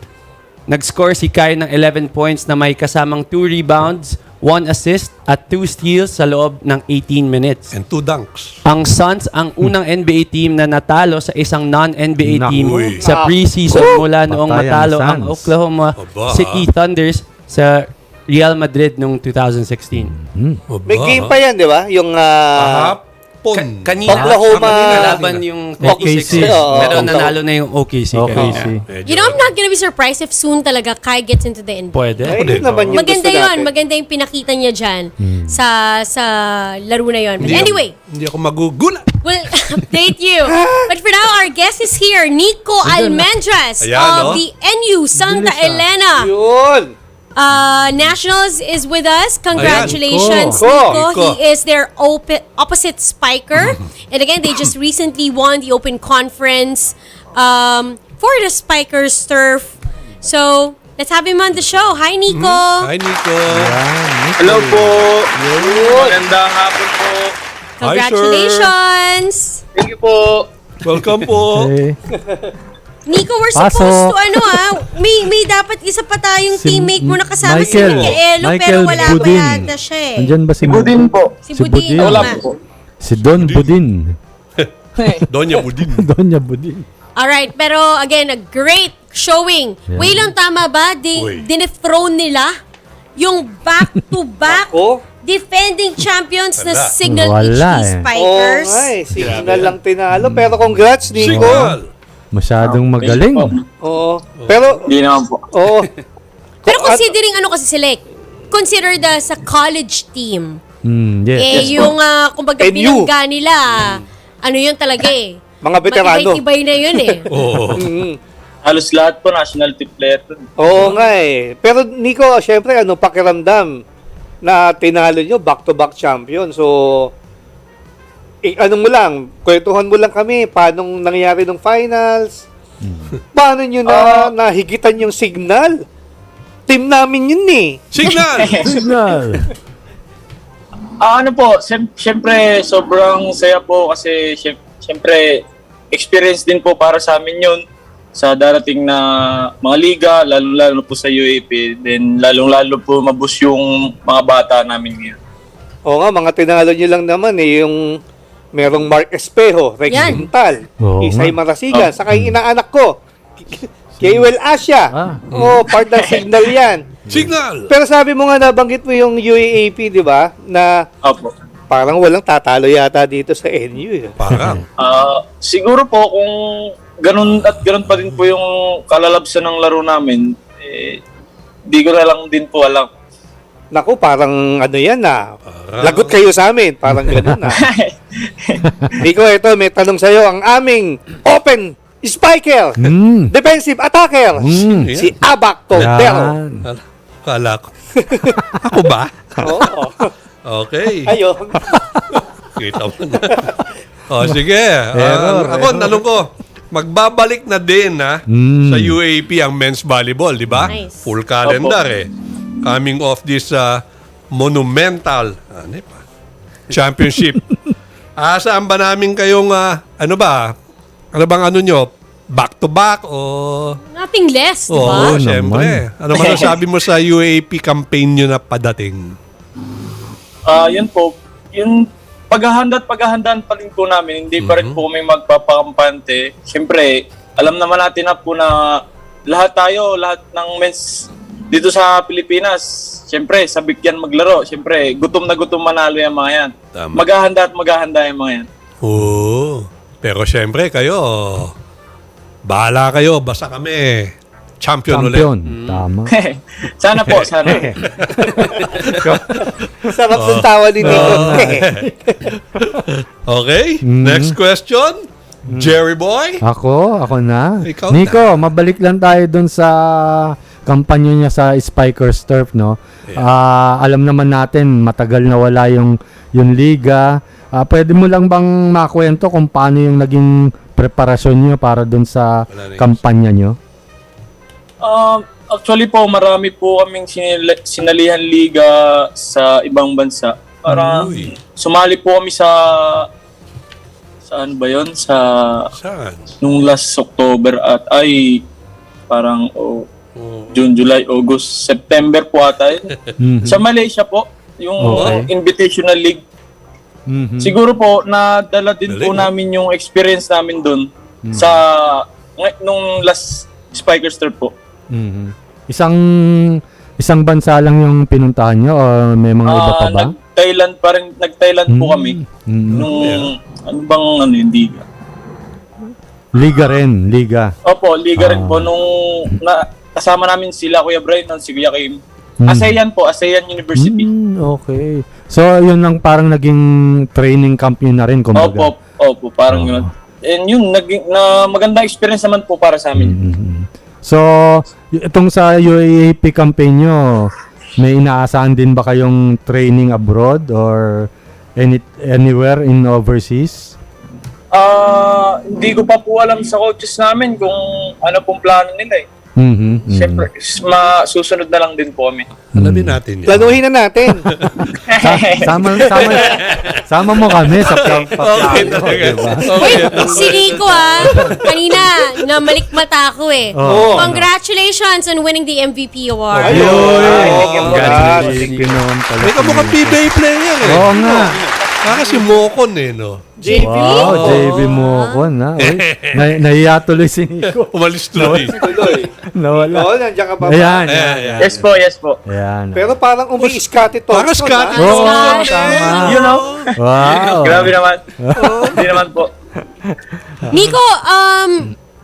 Nag-score si Kai ng 11 points na may kasamang 2 rebounds, 1 assist at 2 steals sa loob ng 18 minutes. And 2 dunks. Ang Suns ang unang NBA team na natalo sa isang non-NBA team sa preseason mula noong matalo ang Oklahoma City Thunders sa Real Madrid noong 2016. May game pa yan, di ba? Yung kanina Oklahoma laban yung 36ers. Pero nanalo na yung OKC. You know, I'm not gonna be surprised if soon talaga Kai gets into the NBA. Pwede. Maganda yun. Maganda yung pinakita niya dyan sa laro na yun. But anyway, Hindi ako magugulat. we'll update you. But for now, our guest is here, Nico Almendras Ayan, of the NU Santa Elena. Yun! Nationals is with us. Congratulations, Ayan. Nico. He is their opposite spiker. And again, they just recently won the Open Conference for the Spikers Turf. So, let's have him on the show. Hi, Nico. Hi, Nico. Hello po. Magandang hapon po. Congratulations. Thank you po. Welcome po. Nico, we're supposed to may dapat isa pa tayong teammate mo na kasama si Michaelo, pero wala pa yata siya eh. Andyan ba si Buddin po. Si Buddin. Wala po. Si Don Buddin. Donya Buddin. Donya Buddin. Alright, pero again, a great showing. Yeah. Wait lang, tama ba? Dinethrone nila yung back-to-back defending champions na Signal HD Spikers. Signal lang tinalo. Pero congrats, Nico. Masyadong magaling. Oo. Pero, hindi naman po. Oo. Pero considering ano kasi sila, consider sa college team. Yes. Yung kumbaga pinangga nila, ano yun talaga eh. Mga veterano. Matibay-tibay na yun eh. Halos lahat po national team player. Oo nga eh. Pero Nico, syempre, pakiramdam na tinalo nyo back-to-back champion. So, ano mo lang, kwentuhan mo lang kami, paano nangyari ng finals, paano nyo nahigitan yung Signal? Team namin yun eh. Signal! Ano po, siyempre sobrang saya po kasi siyempre experience din po para sa amin yun sa darating na mga liga, lalo-lalo po sa UAAP, then lalong-lalo po mabus yung mga bata namin ngayon. Oo nga, mga tinalo nyo lang naman eh, yung merong Mark Espejo, Rex Quintal, Isay Marasigan, saka yung inaanak ko, Kewel Asya. Part ng Signal yan. Signal! Pero sabi mo nga, nabanggit mo yung UAAP, di ba? Na parang walang tatalo yata dito sa NU. Parang. Siguro po kung ganun at ganun pa din po yung kalalabsan ng laro namin, di ko na lang din po alam. Naku, parang ano yan na. Lagot kayo sa amin. Parang gano'n na. Nico, ito, may tanong sa'yo. Ang aming open spiker, defensive attacker, si Abac Tondero. Kala ko. Ako ba? Oo. Okay. Ayun. Kita mo na. Sige. Ako, tanong ko. Magbabalik na din sa UAAP ang men's volleyball, di ba? Nice. Full calendar eh. coming off this monumental championship. Saan ba namin kayong, ano bang ano nyo? Back-to-back o... Nothing less, di ba? Oo, syempre. Ano man ang sabi mo sa UAAP campaign nyo na padating? Yun po, yung paghahandaan pa rin po namin, hindi pa rin po kami magpapakampante. Siyempre, alam naman natin na po na lahat ng men's dito sa Pilipinas, siyempre, sabik yan maglaro. Siyempre, gutom na gutom manalo yung mga yan. Tama. Maghahanda yung mga yan. Oo. Pero siyempre, kayo, bahala kayo, basta kami. Champion ulit. Tama. Sana po, sana. Sarap ng tawa ni Nico. Okay, next question. Jerry Boy. Ako na. Ikaw Nico, mabalik lang tayo dun sa kampanya niya sa Spikers Turf, no? Alam naman natin, matagal na wala yung liga. Pwede mo lang bang makwento kung paano yung naging preparasyon niyo para dun sa kampanya niyo? Actually po, marami po kaming sinalihan liga sa ibang bansa. Para sumali po kami saan ba yun? Saan? Nung last October parang June, July, August, September po ata yun. Sa Malaysia po, yung Invitational League. Siguro po, nadala din po namin yung experience namin doon nung last Spikers Tour po. Isang bansa lang yung pinuntahan nyo o may mga iba pa ba? Nag-Thailand po kami. Nung yung liga? Liga. Opo, liga rin po. Nung kasama namin sila, Kuya Brian, si Kuya Kim. ASEAN University. Okay. So, yun lang parang naging training camp yun na rin, kumbaga. Opo, parang yun. And yun, maganda experience naman po para sa amin. So, itong sa UAAP campaign nyo, may inaasahan din ba kayong training abroad or anywhere in overseas? Hindi ko pa po alam sa coaches namin kung ano pong plano nila eh. Siyempre, susunod na lang din po kami. Alamin natin yan. Planuhin na natin. Sama mo kami sa plano. Diba? Si Nico kanina, namalikmata ako eh. Congratulations on winning the MVP award. Congratulations naman pala. May kamukhang PBA player eh. Oo nga. Si Mocon eh, no? JB. Wow, JB Mocon, ha? Nahiya tuloy si Nico. Umalis tuloy. Nawala. Oo, nandiyan ka pa. Ayan. Yes po. Ayan. Pero parang umiiskati to. Parang Scotty. Tama. You know? Wow. Grabe naman. Hindi naman po. Nico,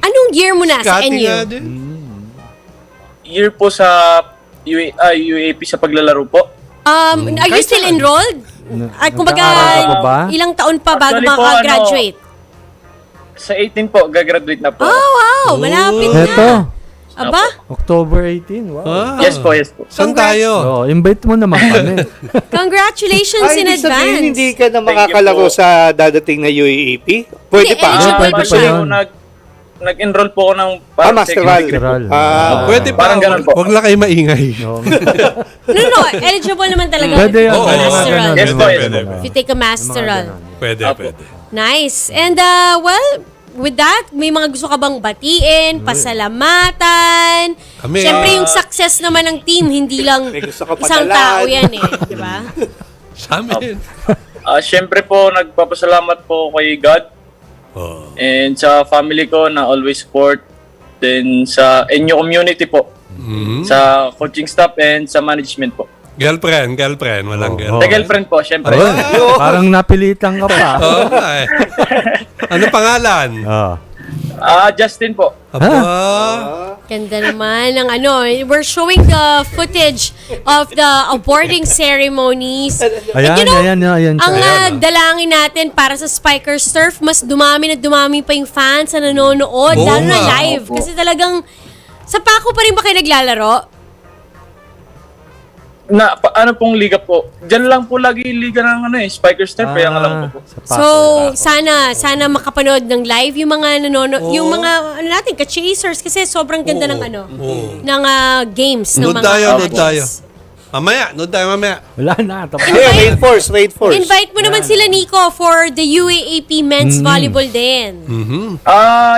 anong year mo na sa NU? Year po sa UAAP sa paglalaro po. Are you still enrolled? Kumbaga, ilang taon pa bago makagraduate? Sa 18 po, gagraduate na po. Oh, wow! Malapit na. Ito. Aba? October 18. Wow. Yes po. Saan tayo? Invite mo naman kami. Congratulations in ibig sabihin, advance. hindi ka na makakalaro sa dadating na UAAP? Pwede pa. Pwede pa yun. Nag-enroll po ako ng masteral. Pwede pa. Parang ganun po. Huwag lang kayo maingay. No, eligible naman talaga. Pwede yan. Masteral. Yes po. If you take a masteral. Pwede. Nice. And with that, may mga gusto ka bang batiin, pasalamatan? Siyempre yung success naman ng team, hindi lang isang tao yan eh. Di ba? Sa amin. Siyempre po, nagpapasalamat po kay God. And sa family ko na always support. Then sa NU community po. Sa coaching staff and sa management po. Girlfriend. Walang girlfriend. Sa girlfriend po, syempre. Parang napilitan ka pa. Ano pangalan? Justin po. Ganda naman ng we're showing the footage of the awarding ceremonies. Ayan. Ang dalangin natin para sa Spikers Turf, mas dumami pa yung fans na nanonood, lalo na live. Kasi talagang, sa Paco pa rin ba kayo naglalaro? Ano pong liga po? Diyan lang po lagi liga ng Spikers Turf, kaya alam ko po. So, sana makapanood ng live yung mga nanonood, yung mga ka-chasers kasi sobrang ganda ng ng games ng mga Nood tayo. Mamaya, noon tayo mamaya. Wala na. Tapos. Reinforce. Invite mo naman sila, Nico, for the UAAP men's volleyball din.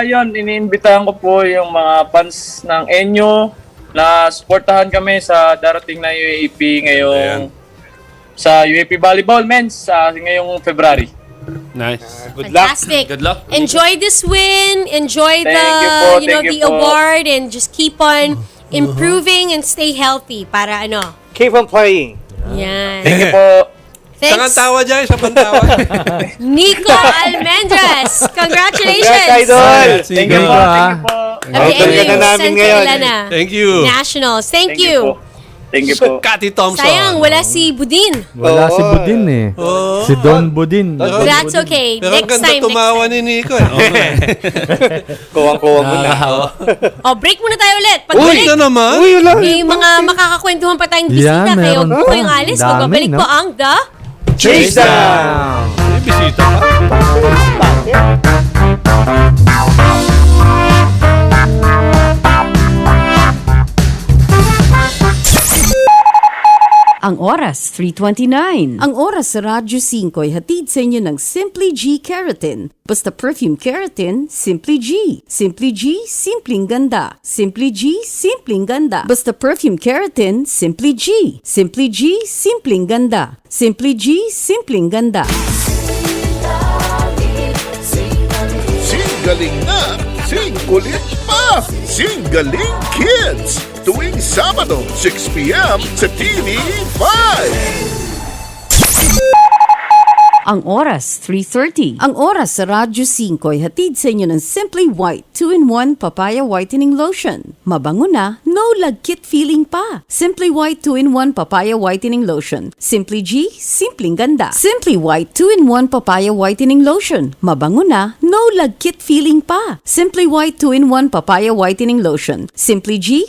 Yun, iniimbitahan ko po yung mga fans ng NU na suportahan kami sa darating na UAAP ngayong sa UAAP Volleyball Men's ngayong February. Nice. Good luck. Fantastic. Good luck. Enjoy this win. Enjoy Thank you po, the award, and just keep on improving and stay healthy para Keep on playing. Yan. Thank you po. Saan Thanks, tawa dyan? Sa pantawa. Nico Almendras. Congratulations. Congrats, Idol. Thank you po. Thank you po. Of the Okay na namin ngayon. Elena Thank you. Nationals. Thank you. Thank you po. Kati Thompson. Sayang, wala si Buddin. Wala si Budin eh. Si Don Budin. But that's okay. Pero ang Next ganda time. tumawa ni Nico. Kuwang-kuwang mo na. Break muna tayo ulit. Uy, Pagbalik, na naman. may mga makakakwentuhan pa tayong bisita. Yan, Kayo meron po pa. yung alis. Dami, Magbabalik no? po ang The Chasedown. May bisita pa. Ang oras, 3:29. Ang oras sa Radyo 5 ay hatid sa inyo ng Simply G Keratin. Basta perfume keratin, Simply G. Simply G, simpleng ganda. Simply G, simpleng ganda. Basta perfume keratin, Simply G. Simply G, simpleng ganda. Simply G, simpleng ganda. Singgaling na, singkulit pa, Singgaling Kids! Tuwing Sabado, 6 p.m. sa TV5! Ang oras, 3:30. Ang oras sa Radyo 5 ay hatid sa inyo ng Simply White 2-in-1 Papaya Whitening Lotion. Mabango na, no lagkit feeling pa. Simply White 2-in-1 Papaya Whitening Lotion. Simply G, simpleng ganda. Simply White 2-in-1 Papaya Whitening Lotion. Mabango na, no lagkit feeling pa. Simply White 2-in-1 Papaya Whitening Lotion. Simply G,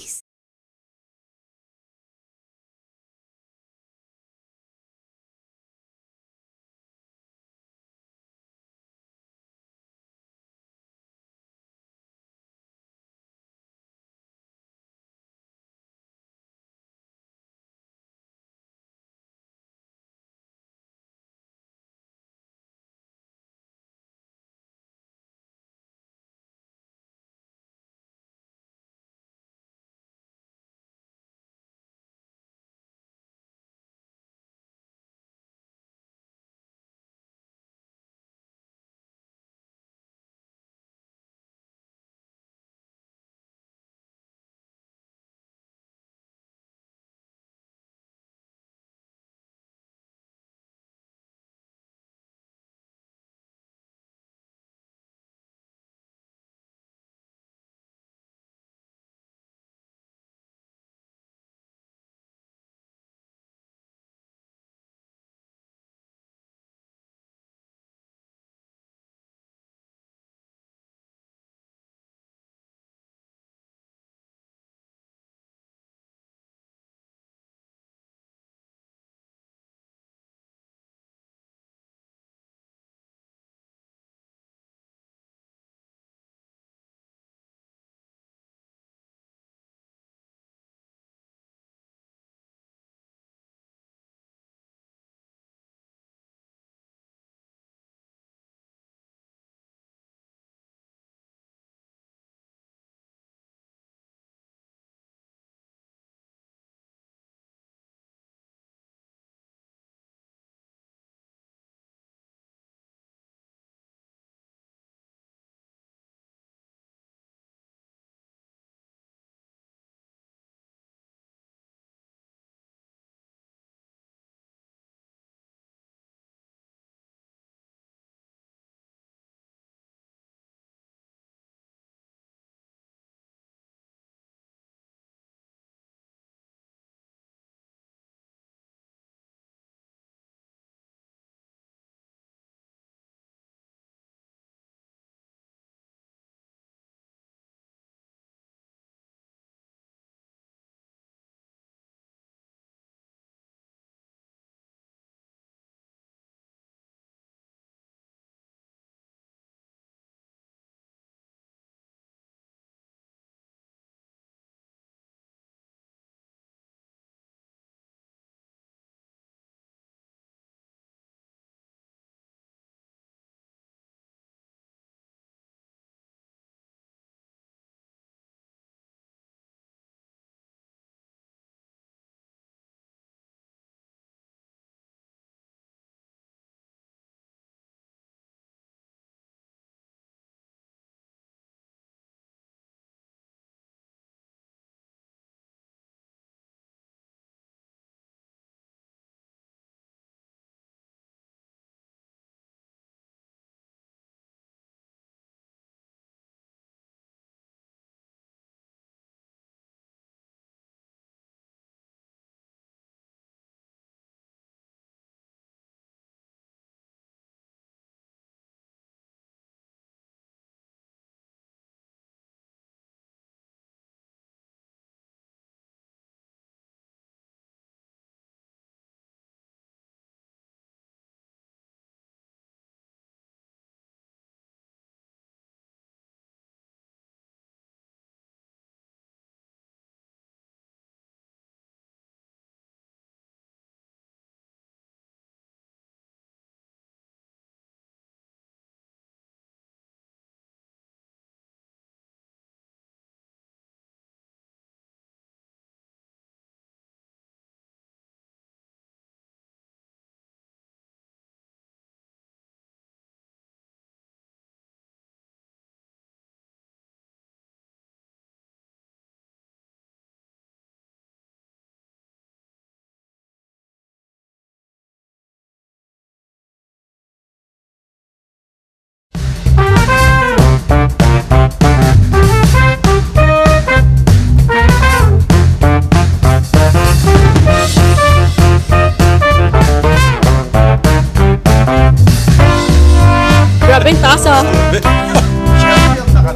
Grabe yung tasa.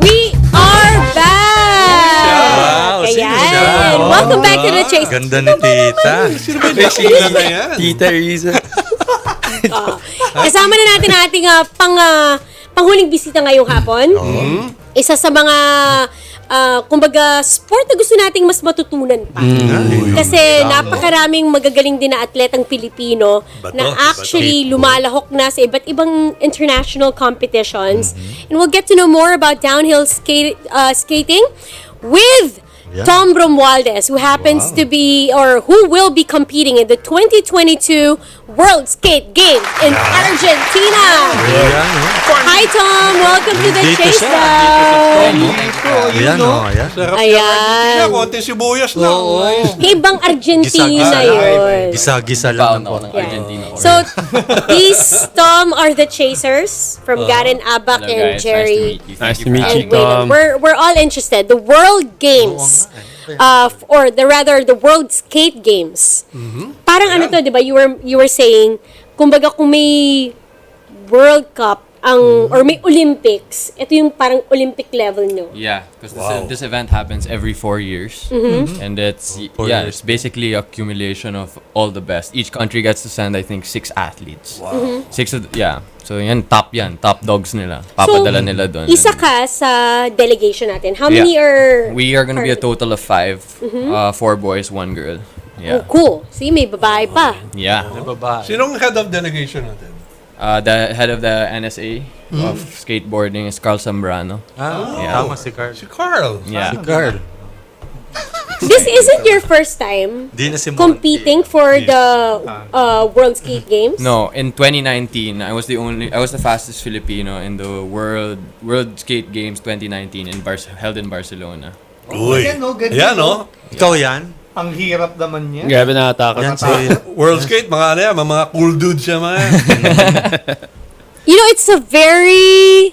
We are back! Ayan. Welcome back to the Chase. Ganda ni Tita. Sila na yan. Tita Riza. Kasama na natin ating panghuling bisita ngayong hapon. Isa sa mga kumbaga sport na gusto nating mas matutunan pa. Kasi napakaraming magagaling din na atletang Pilipino na actually lumalahok na sa iba't ibang international competitions. And we'll get to know more about downhill skating with Tom Romualdez, who happens to be, or who will be competing in the 2022 World Skate Games in Argentina. Hi, Tom. Welcome to the Chasedown. Ayan. Konting sibuyas lang. Ibang Argentina yun. Gisa-gisa lang po. So, these, Tom, are the chasers from Garen, Abak, and Jerry. Nice to meet you, And Tom. we're all interested. The World Games, or the World Skate Games. Parang ano to, di ba? You were saying, kumbaga kung may World Cup or may Olympics, ito yung parang Olympic level nyo. Yeah, because this event happens every 4 years, and it's it's basically accumulation of all the best. Each country gets to send, I think, 6 athletes. Wow. 6 So top dogs nila. Papadala nila doon. Isa ka sa delegation natin. How many are... We are gonna be a total of 5. 4 boys, 1 girl. Oh, Yeah. cool. See, may babae pa. Yeah. Sinong head of delegation natin? The head of the NSA of skateboarding is Carl Zambrano. Tama si Carl. Si Carl. Yeah. Si Carl. This isn't your first time competing for the World Skate Games? No, in 2019, I was the fastest Filipino in the World Skate Games 2019 held in Barcelona. Uy. Yan, no? Ikaw yan? Ang hirap naman niya. Grabe nakatakot. World Skate, mga cool dudes siya, mga. You know, it's a very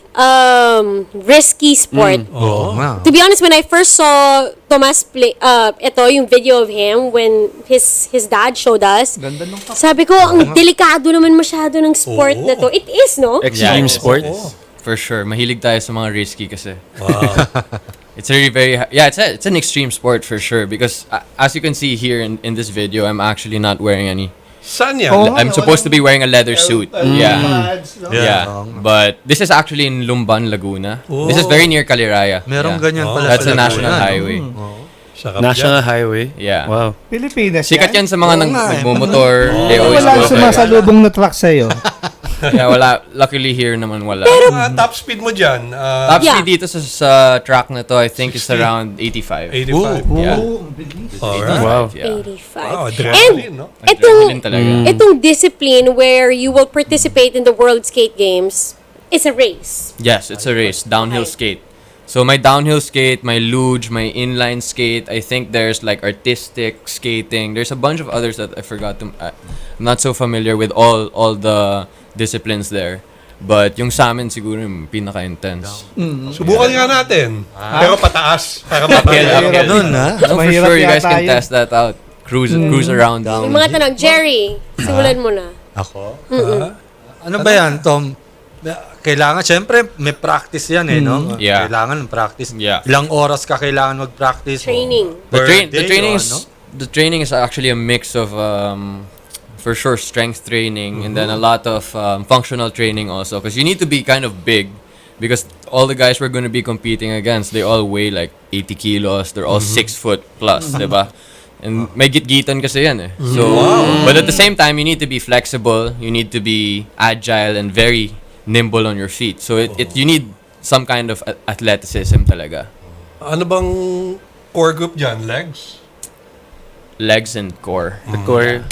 risky sport. Wow. To be honest, when I first saw Tomas play, ito yung video of him when his dad showed us, sabi ko, ang delikado naman masyado ng sport na to. It is, no? Extreme sports. For sure. Mahilig tayo sa mga risky kasi. Wow. It's it's an extreme sport for sure because as you can see here in this video, I'm actually not wearing any. Saan yan? I'm supposed to be wearing a leather suit. Yeah. But this is actually in Lumban, Laguna. This is very near Caliraya. Merong ganyan pala That's sa a national Laguna, highway. National Highway? Yeah. Wow. Pilipinas Sikat yan sa mga nagmumotor. They always wala go there. sumasalubong na truck sa'yo. Yeah, wala. Luckily here naman wala. Pero top speed mo dyan? Top speed dito sa track na to, I think is around 85. 85? Yeah. Alright. Wow. 85. Wow, adrenaline, no? Adrenaline talaga. Itong discipline where you will participate in the World Skate Games is a race. Yes, it's a race. Downhill skate. So my downhill skate, my luge, my inline skate, I think there's like artistic skating. There's a bunch of others that I forgot to... I'm not so familiar with all the disciplines there. But yung sa amin siguro yung pinaka-intense. Subukan nga natin. Pero pataas. Para Okay. For sure, you guys can test that out. Cruise around. Yung mga tanong, Jerry, simulan mo na. Ako? Ano ba yan, Tom? Kailangan, syempre, may practice yan no? Yeah. Kailangan ng practice. Yeah. Ilang oras ka kailangan mag-practice? Training. The training is actually a mix of for sure strength training and then a lot of functional training also because you need to be kind of big because all the guys we're going to be competing against, they all weigh like 80 kilos. They're all 6 foot plus, diba? And may git-gitan kasi yan eh. So, but at the same time, you need to be flexible. You need to be agile and very nimble on your feet. So you need some kind of athleticism talaga. Ano bang core group dyan? Legs and core. The core.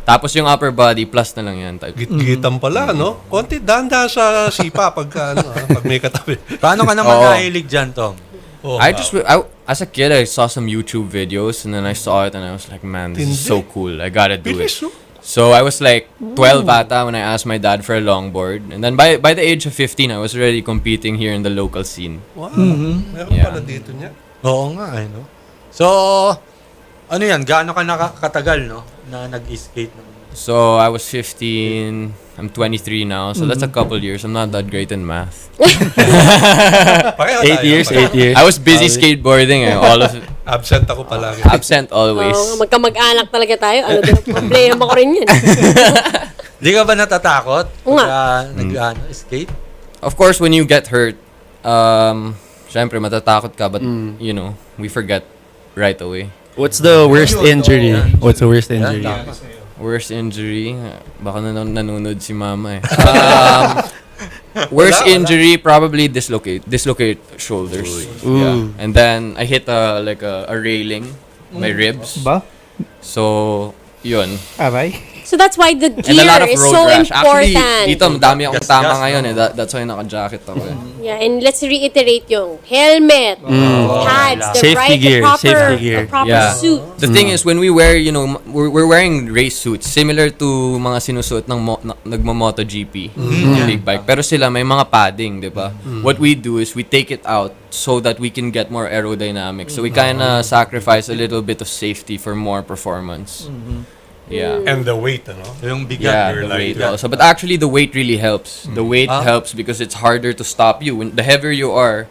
Tapos yung upper body, plus na lang yan. Git-gitan pala, no? Konti danda sa sipa pag may katabi. Paano ka naman nahilig dyan, Tom? As a kid, I saw some YouTube videos and then I saw it and I was like, man, this is so cool. I gotta do it. So I was like 12 ata when I asked my dad for a longboard. And then by the age of 15, I was already competing here in the local scene. Wow. Meron pala dito niya. Oo nga, no? So, ano yan? Gaano ka nakakatagal, no? Na nag-skate naman? So I was 15 I'm 23 now, so that's a couple years. I'm not that great in math. 8 years. I was busy skateboarding. All of it. Absent ako palagi. Absent always. Magkamag-anak talaga tayo. Ano din, problema ko rin yun. Di ka ba natatakot? Oo Skate? Of course, when you get hurt, syempre matatakot ka, but you know, we forget right away. What's the worst injury? What's the worst injury? Worst injury? Baka nanonood si mama eh. Worst injury, probably dislocate shoulders. Yeah. And then I hit a railing, my ribs. Ba? So, yun. Aray. So that's why the And a lot gear of is road so rash. important. Actually, dito madami akong tama ngayon eh. That's why naka-jacket ako eh. Yeah, and let's reiterate yung helmet, pads, the proper suit. The thing is, when we wear, you know, we're wearing race suits similar to mga sinusuot ng nagmo-MotoGP, big bike. Pero sila may mga padding, di ba? What we do is we take it out so that we can get more aerodynamics. So we kind of sacrifice a little bit of safety for more performance. Yeah. And the weight, Yung bigat. Yeah, the weight also. But actually, the weight really helps. The weight helps because it's harder to stop you. When the heavier you are,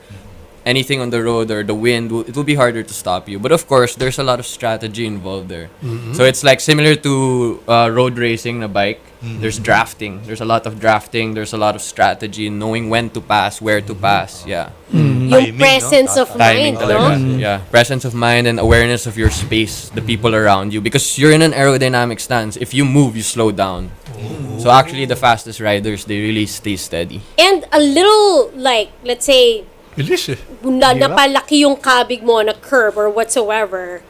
anything on the road or the wind, it will be harder to stop you. But of course, there's a lot of strategy involved there. So it's like similar to road racing na bike. There's drafting. There's a lot of drafting. There's a lot of strategy, knowing when to pass, where to pass. Yeah. Yung presence of mind, no? Yeah, presence of mind and awareness of your space, the people around you. Because you're in an aerodynamic stance. If you move, you slow down. So actually, the fastest riders, they really stay steady. And a little, like, let's say, napalaki yung kabig mo na curve or whatsoever,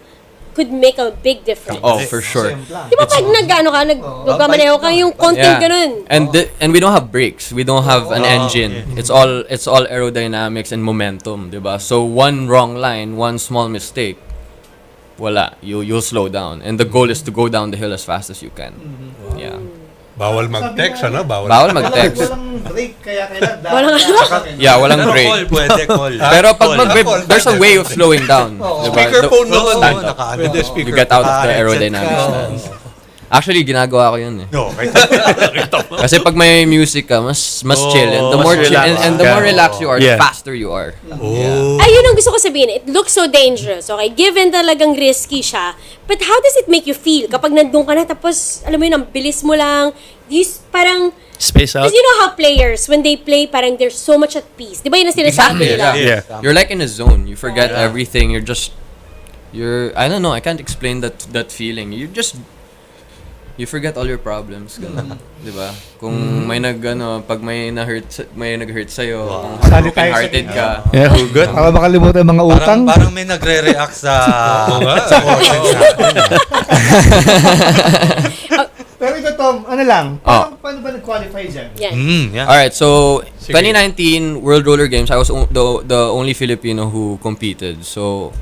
could make a big difference. Oh, for sure. Di ba pag nagkamaneho ka yung konting ganun? And we don't have brakes. We don't have an engine. It's all aerodynamics and momentum, diba? So one wrong line, one small mistake, wala. You'll slow down. And the goal is to go down the hill as fast as you can. Yeah. Bawal mag-text, Bawal mag-text. Walang break, kaya kailan Yeah, walang break. Call. Pero pag there's a way of slowing down. Diba? Speakerphone naman. You get out of the aerodynamic stance. Actually, ginagawa ko yun eh. Kasi pag may music ka, mas chill. And the more chill, and the more relaxed you are, the faster you are. Yeah. Ayun ang gusto ko sabihin. It looks so dangerous. Okay, given talagang risky siya. But how does it make you feel? Kapag nandun ka na, tapos, alam mo yun, ang bilis mo lang. Parang, space out. Because you know how players, when they play, parang they're so much at peace. Di ba yun ang sinasabi nila? Yeah. You're like in a zone. You forget everything. I don't know, I can't explain that feeling. You forget all your problems, ganun. 'Di ba? Kung may pag may nag-hurt sa'yo, kung broken-hearted ka. Yeah, hugot. Para makalimutan yung mga utang. Parang may nagre-react sa content natin. Pero ito, Tom, ano lang? Paano ba nag-qualify dyan? Yeah. Alright, so 2019 World Roller Games, I was the only Filipino who competed. So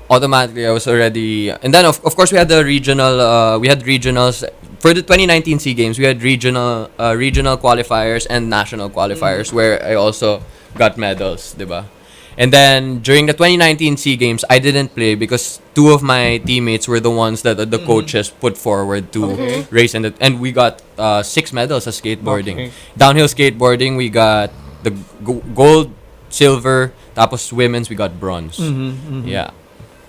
automatically I was already, and then of course we had regionals for the 2019 SEA Games. We had regional qualifiers and national qualifiers where I also got medals, diba? And then during the 2019 SEA Games, I didn't play because two of my teammates were the ones that the coaches put forward to race, and we got 6 medals as skateboarding. Downhill skateboarding, we got the gold, silver, tapos women's we got bronze. Yeah.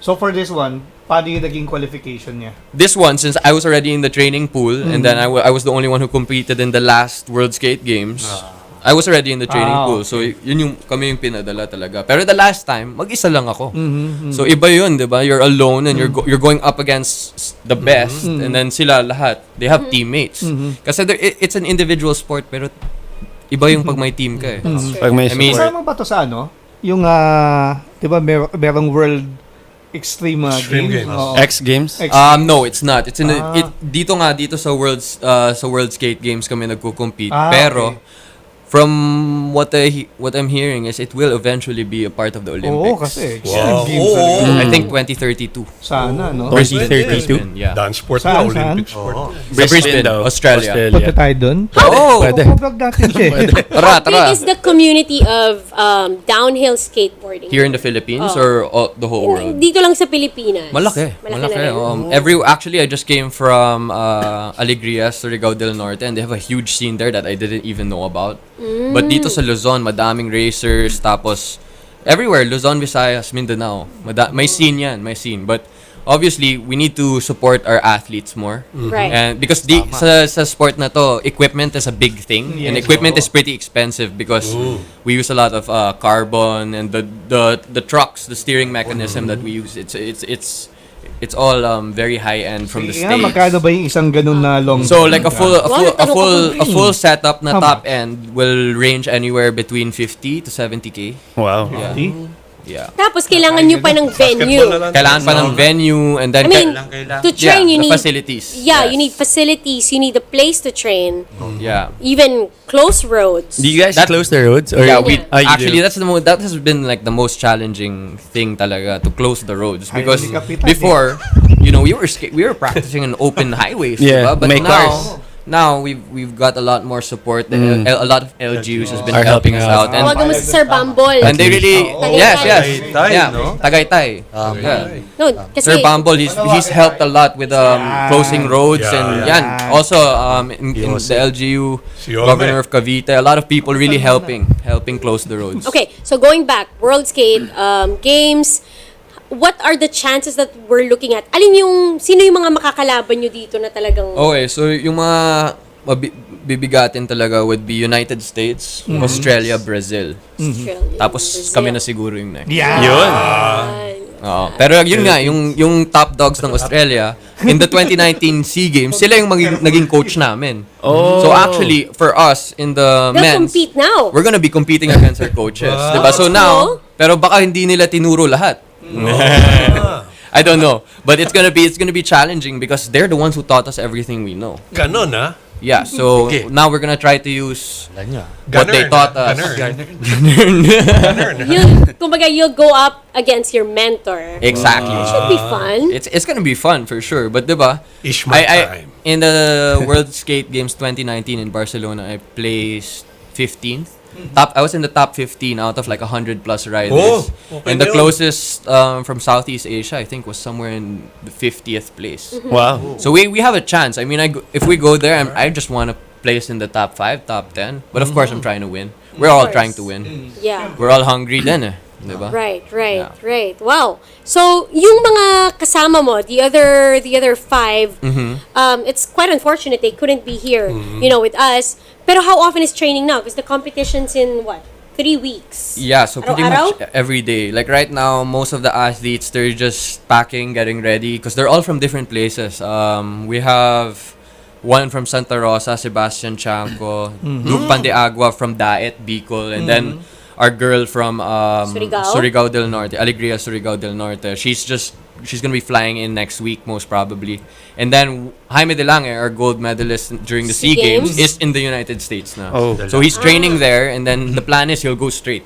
So for this one, paano yung naging qualification niya? This one, since I was already in the training pool, and then I was the only one who competed in the last World Skate Games, I was already in the training pool. So kami yung pinadala talaga. Pero the last time, mag-isa lang ako. So iba yun, di ba? You're alone and you're going up against the best, and then sila lahat, they have teammates. Kasi it's an individual sport, pero iba yung pag may team ka eh. Kasama ba to sa yung, di ba, merong World Extreme Games. X Games? No, it's not. It's in dito sa World Skate Games kami nagko-compete. Pero from what I'm hearing is it will eventually be a part of the Olympics. Oo, kasi Wow. Games Oo. talaga. I think 2032. Sana, no? 2032? Yeah. Dance sport Saan, na, Olympic sport. Brisbane, Australia. Punta tayo dun? Oo. Pwede. Vlog natin siya. Tara, How big tara. is the community of downhill skateboarding? Here in the Philippines or the whole world? Dito lang sa Pilipinas. Malaki. na rin. Actually, I just came from Alegria, Surigao del Norte, and they have a huge scene there that I didn't even know about. But dito sa Luzon, madaming racers, tapos everywhere, Luzon, Visayas, Mindanao. May scene yan, may scene. But obviously, we need to support our athletes more. Right. And because sa sport na to, equipment is a big thing. And equipment is pretty expensive because we use a lot of carbon and the trucks, the steering mechanism that we use, it's all very high end from the Sige nga, States. magkano ba yung isang ganun na long? So like a full setup na top end will range anywhere between 50 to 70K. Wow. Yeah. Tapos kailangan nyo pa ng venue. Kailangan pa ng venue and then I mean, to train you the need facilities. Yeah, you need facilities, you need a place to train. Yeah. Even close roads. Do you guys close the roads? Or Yeah, you actually do? that has been like the most challenging thing talaga to close the roads because Ay, kapitan before, we were practicing in open highways, Yeah, diba? But may cars. now we've got a lot more support. A lot of LGUs has been Are helping helping us out. out, and Tawagan mo si Sir Bumble. they really Tagaytay, yeah, no? Tagaytay. Yeah. No, kasi Sir Bumble, he's helped a lot with closing roads and yan. Also in the LGU, Governor of Cavite, a lot of people really helping close the roads. Okay, so going back, World Skate Games, what are the chances that we're looking at? Sino yung mga makakalaban nyo dito na talagang... Okay, so yung mga bibigatin talaga would be United States, Australia, Brazil. Australia, Tapos Brazil. kami na siguro yung next. Yun. Oo. Pero yun nga, yung top dogs ng Australia, in the 2019 SEA Games, sila yung naging coach namin. Oh. So actually, for us, in the They'll men's, compete now. we're gonna be competing against our coaches. Diba? So now, pero baka hindi nila tinuro lahat. I don't know. But it's gonna be challenging because they're the ones who taught us everything we know. Ganon, ha? Yeah, so now we're gonna try to use what they taught us. Kumbaga, you'll go up against your mentor. Exactly. It should be fun. It's gonna be fun for sure. But diba, Ishmael time. in the World Skate Games 2019 in Barcelona, I placed 15th. I was in the top 15 out of like 100 plus riders. Oh, okay And the yun. closest from Southeast Asia, I think, was somewhere in the 50th place. Wow. So we have a chance. I mean, if we go there, I just want to place in the top 5, top 10. But of course, I'm trying to win. We're all trying to win. Yeah. We're all hungry then, diba? Right. Wow. So, yung mga kasama mo, the other 5, it's quite unfortunate they couldn't be here, with us. Pero how often is training now? Because the competition's in 3 weeks. Yeah, so pretty Araw-araw? much every day. Like right now, most of the athletes, they're just packing, getting ready, because they're all from different places. We have one from Santa Rosa, Sebastian Chanco, Luke Pandeagua from Daet, Bicol, and then our girl from Surigao del Norte, Alegria, Surigao del Norte. She's gonna be flying in next week, most probably. And then Jaime De Lange, our gold medalist during the SEA Games, is in the United States now. Oh. So he's training there, and then the plan is he'll go straight.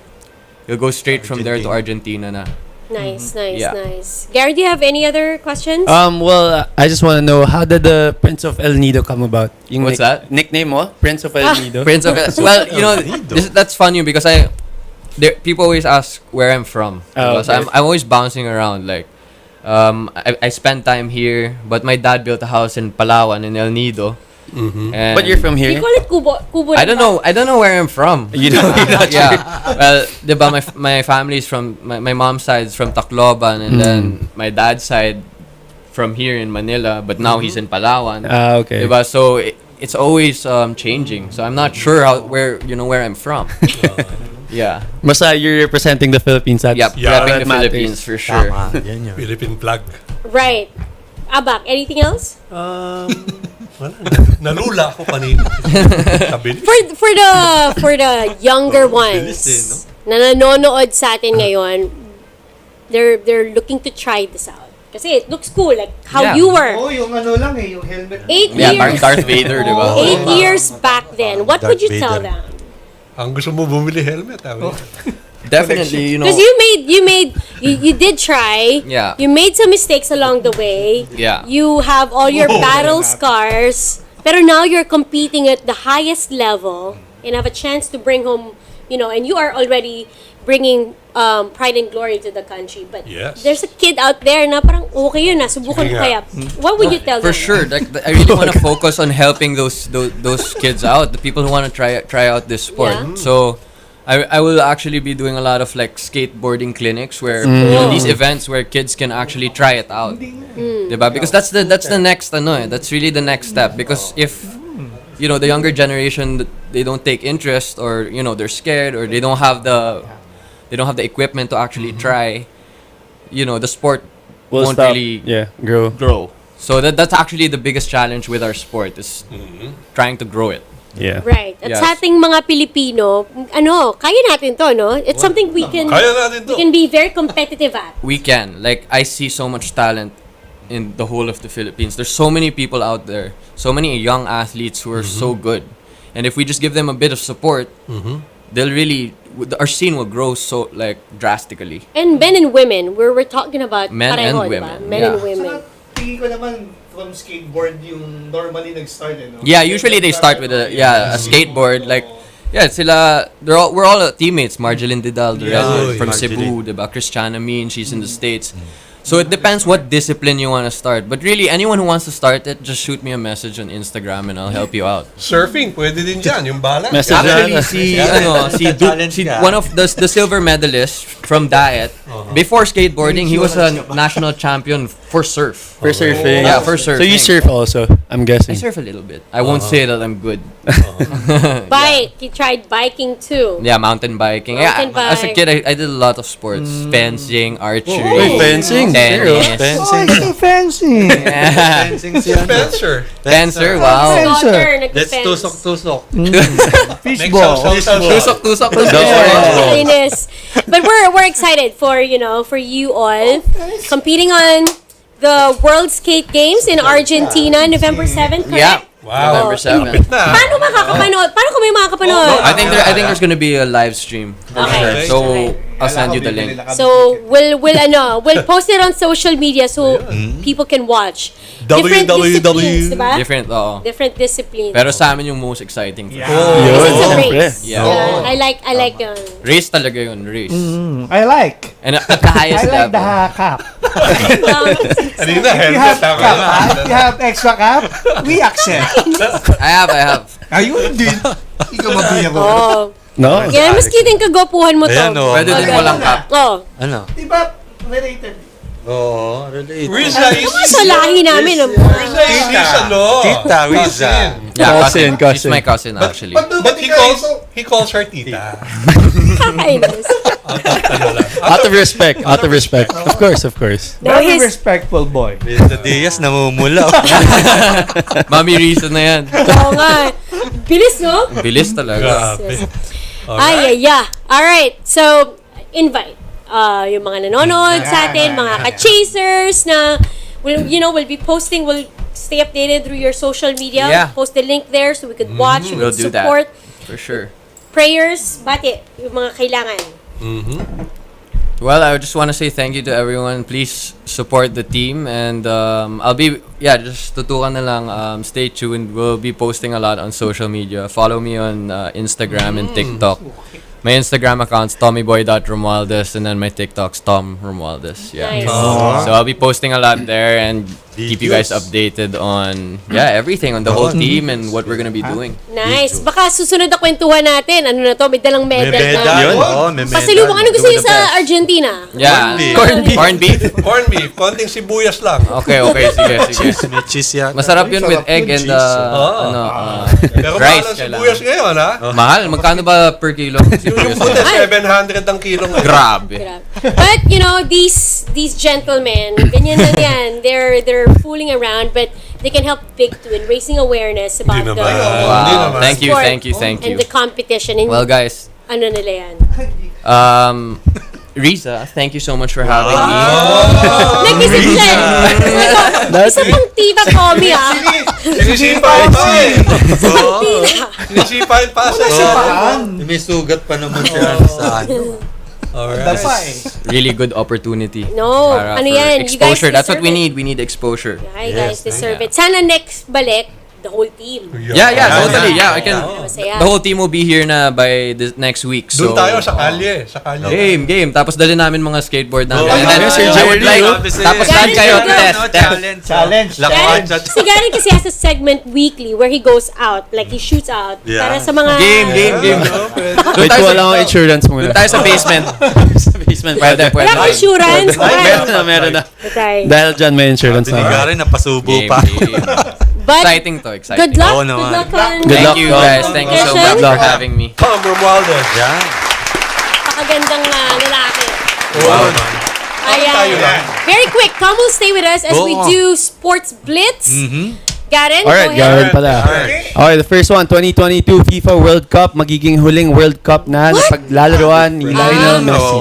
He'll go straight from there to Argentina na. Nice. Yeah. Gary, do you have any other questions? Well, I just want to know, how did the Prince of El Nido come about? Yung What's that? Nickname mo? Prince of El Nido? Prince of well, that's funny because people always ask where I'm from. Oh, Because okay. I'm always bouncing around. Like, I spend time here, but my dad built a house in Palawan in El Nido. And But you're from here? We call it Kubo. I don't know where I'm from. You don't Yeah. Well, diba, my family's from my mom's side is from Tacloban, and then my dad's side from here in Manila, but now he's in Palawan. Okay. Diba? So it's always changing. So I'm not sure where I'm from. Yeah. Basta you're representing the Philippines. Yep, repping the Philippines for sure. Philippine flag. Right. Abak, anything else? Wala. Nalula ako kanina. Sabi niya. For the younger ones na nanonood sa atin ngayon, they're looking to try this out. Kasi it looks cool, like how you were. Oh, yung ano lang yung helmet. 8 Yeah, years. Darth Vader, diba? 8 years back then. What would you tell them? Ang gusto mo bumili helmet, Definitely, Because you did try. Yeah. You made some mistakes along the way. Yeah. You have all your battle scars. Pero now you're competing at the highest level and have a chance to bring home, and you are already bringing pride and glory to the country. But there's a kid out there na parang okay yun na, subukan ko kaya. What would you tell them? For sure, I really want to focus on helping those kids out, the people who want to try out this sport. Yeah. So I will actually be doing a lot of like skateboarding clinics where these events where kids can actually try it out. Diba? Because that's the next that's really the next step, because if the younger generation, they don't take interest, or they're scared, or they don't have the equipment to actually try, the sport won't really grow. So that's actually the biggest challenge with our sport, is trying to grow it. Yeah. Right. At sa ating mga Pilipino, kaya natin to, no? It's something we can be very competitive at. We can. Like, I see so much talent in the whole of the Philippines. There's so many people out there, so many young athletes who are so good. And if we just give them a bit of support, they'll really, our scene will grow so drastically. And men and women, we're talking about Men and pareho, women. diba? Men and women. Tingin ko naman, from skateboard yung normally nag-start, no? Yeah, usually they start with a skateboard. Like, sila, we're all teammates. Marjeline Didal, from Cebu, diba? Christiana Min, she's in the States. So it depends what discipline you want to start. But really, anyone who wants to start it, just shoot me a message on Instagram and I'll help you out. Surfing, pwede din dyan, yung balance. Actually, one of the silver medalists from Diet, before skateboarding, he was a national champion for surf. For surfing? Yeah, for surfing. So you surf also, I'm guessing? I surf a little bit. I won't say that I'm good. Bike. You tried biking too. Yeah, mountain biking. Mountain As a bike. kid, I did a lot of sports. Fencing, archery. Wait, fencing? Tennis. Fencing. Fencer. Fencer, wow. Let's tusok-tusok. Fishball. Tusok-tusok. Linis. But we're excited for you all competing on the World Skate Games in Argentina, November 7th, correct? Yeah. Wow. November 7th. Paano makakapanood? Paano kung may makakapanood? I think there's gonna be a live stream. Okay. So I'll send you the link. So we'll post it on social media so people can watch. Different disciplines, diba? Different disciplines. Pero sa amin yung most exciting. This is a race. Yeah. I like yun. Race talaga yun, race. I like. And at the highest I like level. the cap. Ano yun na, If you have cap, if you have extra cap, we accept. I have. Ayun din. Ikaw mabiyak ko. No. Yan, maski din kagapuhan mo to. Ayan, no. Pwede din walang cap. Oh. Ano? Diba, related? Oo, related. Riza is... Sa lahi namin. Riza is Tita, Riza. Yeah, Cousin. She's my cousin actually. But he calls her tita. Kakainis. Out of respect. Of course. No, Very his... respectful boy. Riza Diaz, namumula. Mami Riza na yan. Oo nga. Bilis, no? Bilis talaga. Grabe. Ay. Alright, so, invite yung mga nanonood sa atin, mga ka-chasers na we'll be posting, we'll stay updated through your social media. Yeah. Post the link there so we could watch, we We'll could do that. support. For sure. Prayers, bati, yung mga kailangan. Well, I just want to say thank you to everyone. Please support the team, and I'll be just tutukan na lang. Stay tuned. We'll be posting a lot on social media. Follow me on Instagram and TikTok. My Instagram account's tommyboy.romualdez, and then my TikTok's Tom Romualdez. Yeah. Nice. So I'll be posting a lot there and keep you guys updated on everything, on the whole team and what we're gonna be doing. Nice. Baka susunod na kwentuhan natin. Ano na to? May dalang medal na. Yun. Oo, may medal. Pasalubong. Ano gusto niyo sa Argentina? Yeah. Corned beef. Corned beef. Konting sibuyas lang. Okay. Sige. May cheese yan. Masarap yun with egg and Pero mahal rice. ang sibuyas ngayon, ha? Mahal? Magkano ba per kilo? Yung puti, 700 ang kilo ngayon. Grabe. But these gentlemen, ganyan lang yan. They're fooling around, but they can help big too in raising awareness about the Wow. Thank you. and the competition. And Well, guys, ano nila yan? Riza, thank you so much for having me. Nag-isip siya. Isa pang tita Tommy, Sinisipain pa eh. Sinisipain pa sa May sugat pa naman siya sa ano. Alright. Really good opportunity. No, para ano for yan, you guys exposure. That's what deserve we it. need. We need exposure. Hi guys, deserve it. Sana next balik, the whole team. Yeah, totally. Yeah, I can. Masaya. The whole team will be here na by this next week. So Doon tayo sa kalye. Sa kalye. Game. Tapos dali namin mga skateboard namin. Oh, And then I would like, tapos lahat kayo Challenge. Si Garen kasi has a segment weekly where he goes out, like he shoots out. Para sa mga... Game. Wait, wala akong insurance muna. Doon tayo sa basement. Pwede. Wala kang insurance. Meron na. Okay. Dahil dyan may insurance na. Tinigari, napasubo pa. But Exciting to. good luck. Oo Good naman. luck on... Thank you guys. Thank you so much for having me. Tom Romualdez. Yan. Pakagandang lalaki. Wow. Ayan. Very quick, Tom will stay with us as we do Sports Blitz. Garen, Alright, go ahead. Garen pala. Okay, the first one, 2022 FIFA World Cup. Magiging huling World Cup na paglalaroan ni Lionel Messi.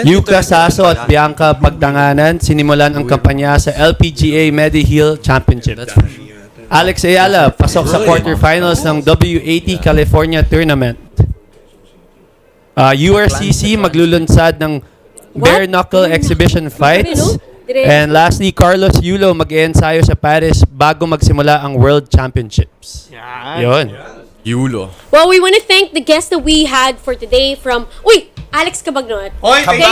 Yuka Saso at Bianca Pagdanganan sinimulan ang kampanya sa LPGA Mediheal Championship. Alex Ayala pasok sa quarterfinals ng WAT California Tournament. URCC maglulunsad ng bare knuckle exhibition fights. And lastly, Carlos Yulo mag-ensayo sa Paris bago magsimula ang World Championships. Yun. Yulo. Well, we want to thank the guests that we had for today from... Alex Cabagnot. Thank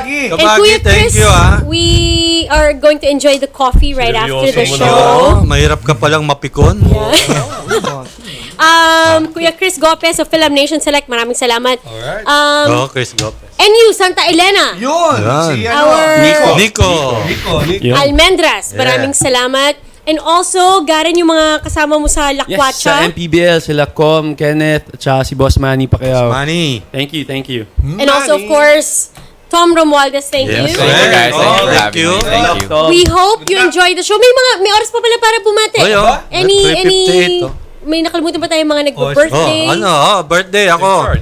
you. And Kuya thank Chris, you, we are going to enjoy the coffee right after the show. Mahirap ka palang mapikon. Kuya Cris Gopez of Fil-Am Nation Select, maraming salamat. Alright. Cris Gopez. NU Santa Elena. Yun. Si Nico. Almendras, maraming salamat. And also, Garen, yung mga kasama mo sa Yes, Lakwatsa. sa MPBL, sila Com, Kenneth, at saka si Boss Manny Pacquiao. Manny. Thank you. And also, of course, Tom Romualdez, thank you. Thank you guys. Thank you for having me. Thank you. We hope you enjoy the show. May oras pa pala para bumate. May nakalimutan ba tayong mga nag-birthday? Birthday ako.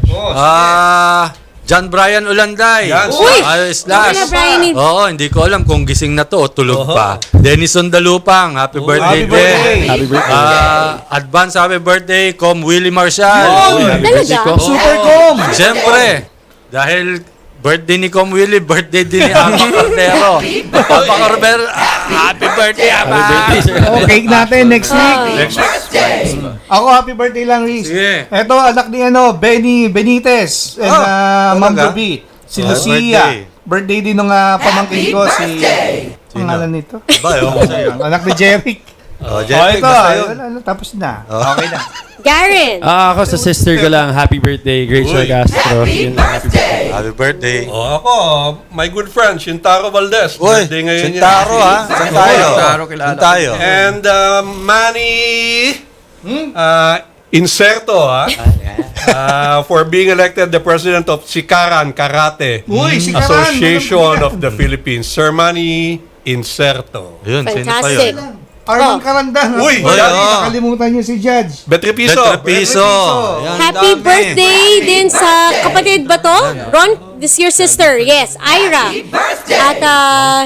John Brian Ulanday. Uy! Oo, hindi ko alam kung gising na to o tulog pa. Denison Dalupang, happy birthday din. Happy birthday. Advance happy birthday, Com Willie Marshall. Talaga? Super Com. Siyempre, dahil birthday ni Com Willie, birthday din ni Ama Cordero. Ama Cordero, happy birthday, Ama. Okay natin next week. Ako, happy birthday lang, Riz. Sige. Ito, anak ni Benny Benitez and Ma'am Ruby. Si Lucia. Birthday din ng pamangkin ko, si... Pangalan nito? Anak ni Jeric. Jeric, basta yun. Tapos na. Okay na. Garen. Ako sa sister ko lang, happy birthday, Rachel Castro. Happy birthday. Ako, my good friend, Shintaro Valdez. Uy, Birthday ngayon Shintaro Saan tayo? kilala. Saan tayo? And Manny Inserto for being elected the president of Sikaran Karate Association of the Philippines. Sir Manny Inserto. Yun, sino pa Fantastic. yun? Arman Karandan. Uy, nakalimutan niyo si Judge. Betripiso. Happy birthday din sa kapatid ba to? Ron, this your sister. Yes, Ira. At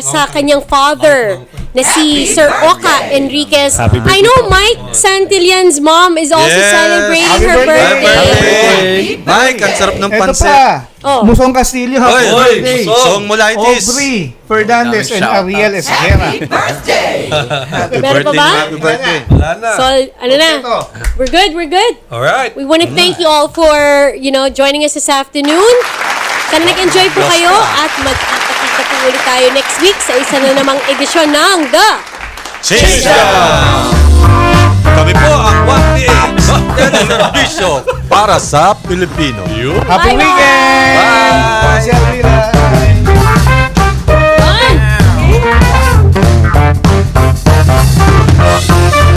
sa kanyang father na si Sir Oka Enriquez. I know Mike Santillan's mom is also celebrating her birthday. Mike, ang sarap ng Ito pansit. pa. Musong Castillo. Happy birthday. Song Mulaitis. Aubrey Fernandez and Ariel Esquera. Meron pa ba? Happy birthday. Wala na. So, ano na? We're good. Alright. We want to thank you all for, joining us this afternoon. Sana nag-enjoy po kayo at magkita-kita po ulit tayo next week sa isa na namang edisyon ng The Chasedown! Kami po ang 1 day serbisyo para sa Pilipino. Happy weekend!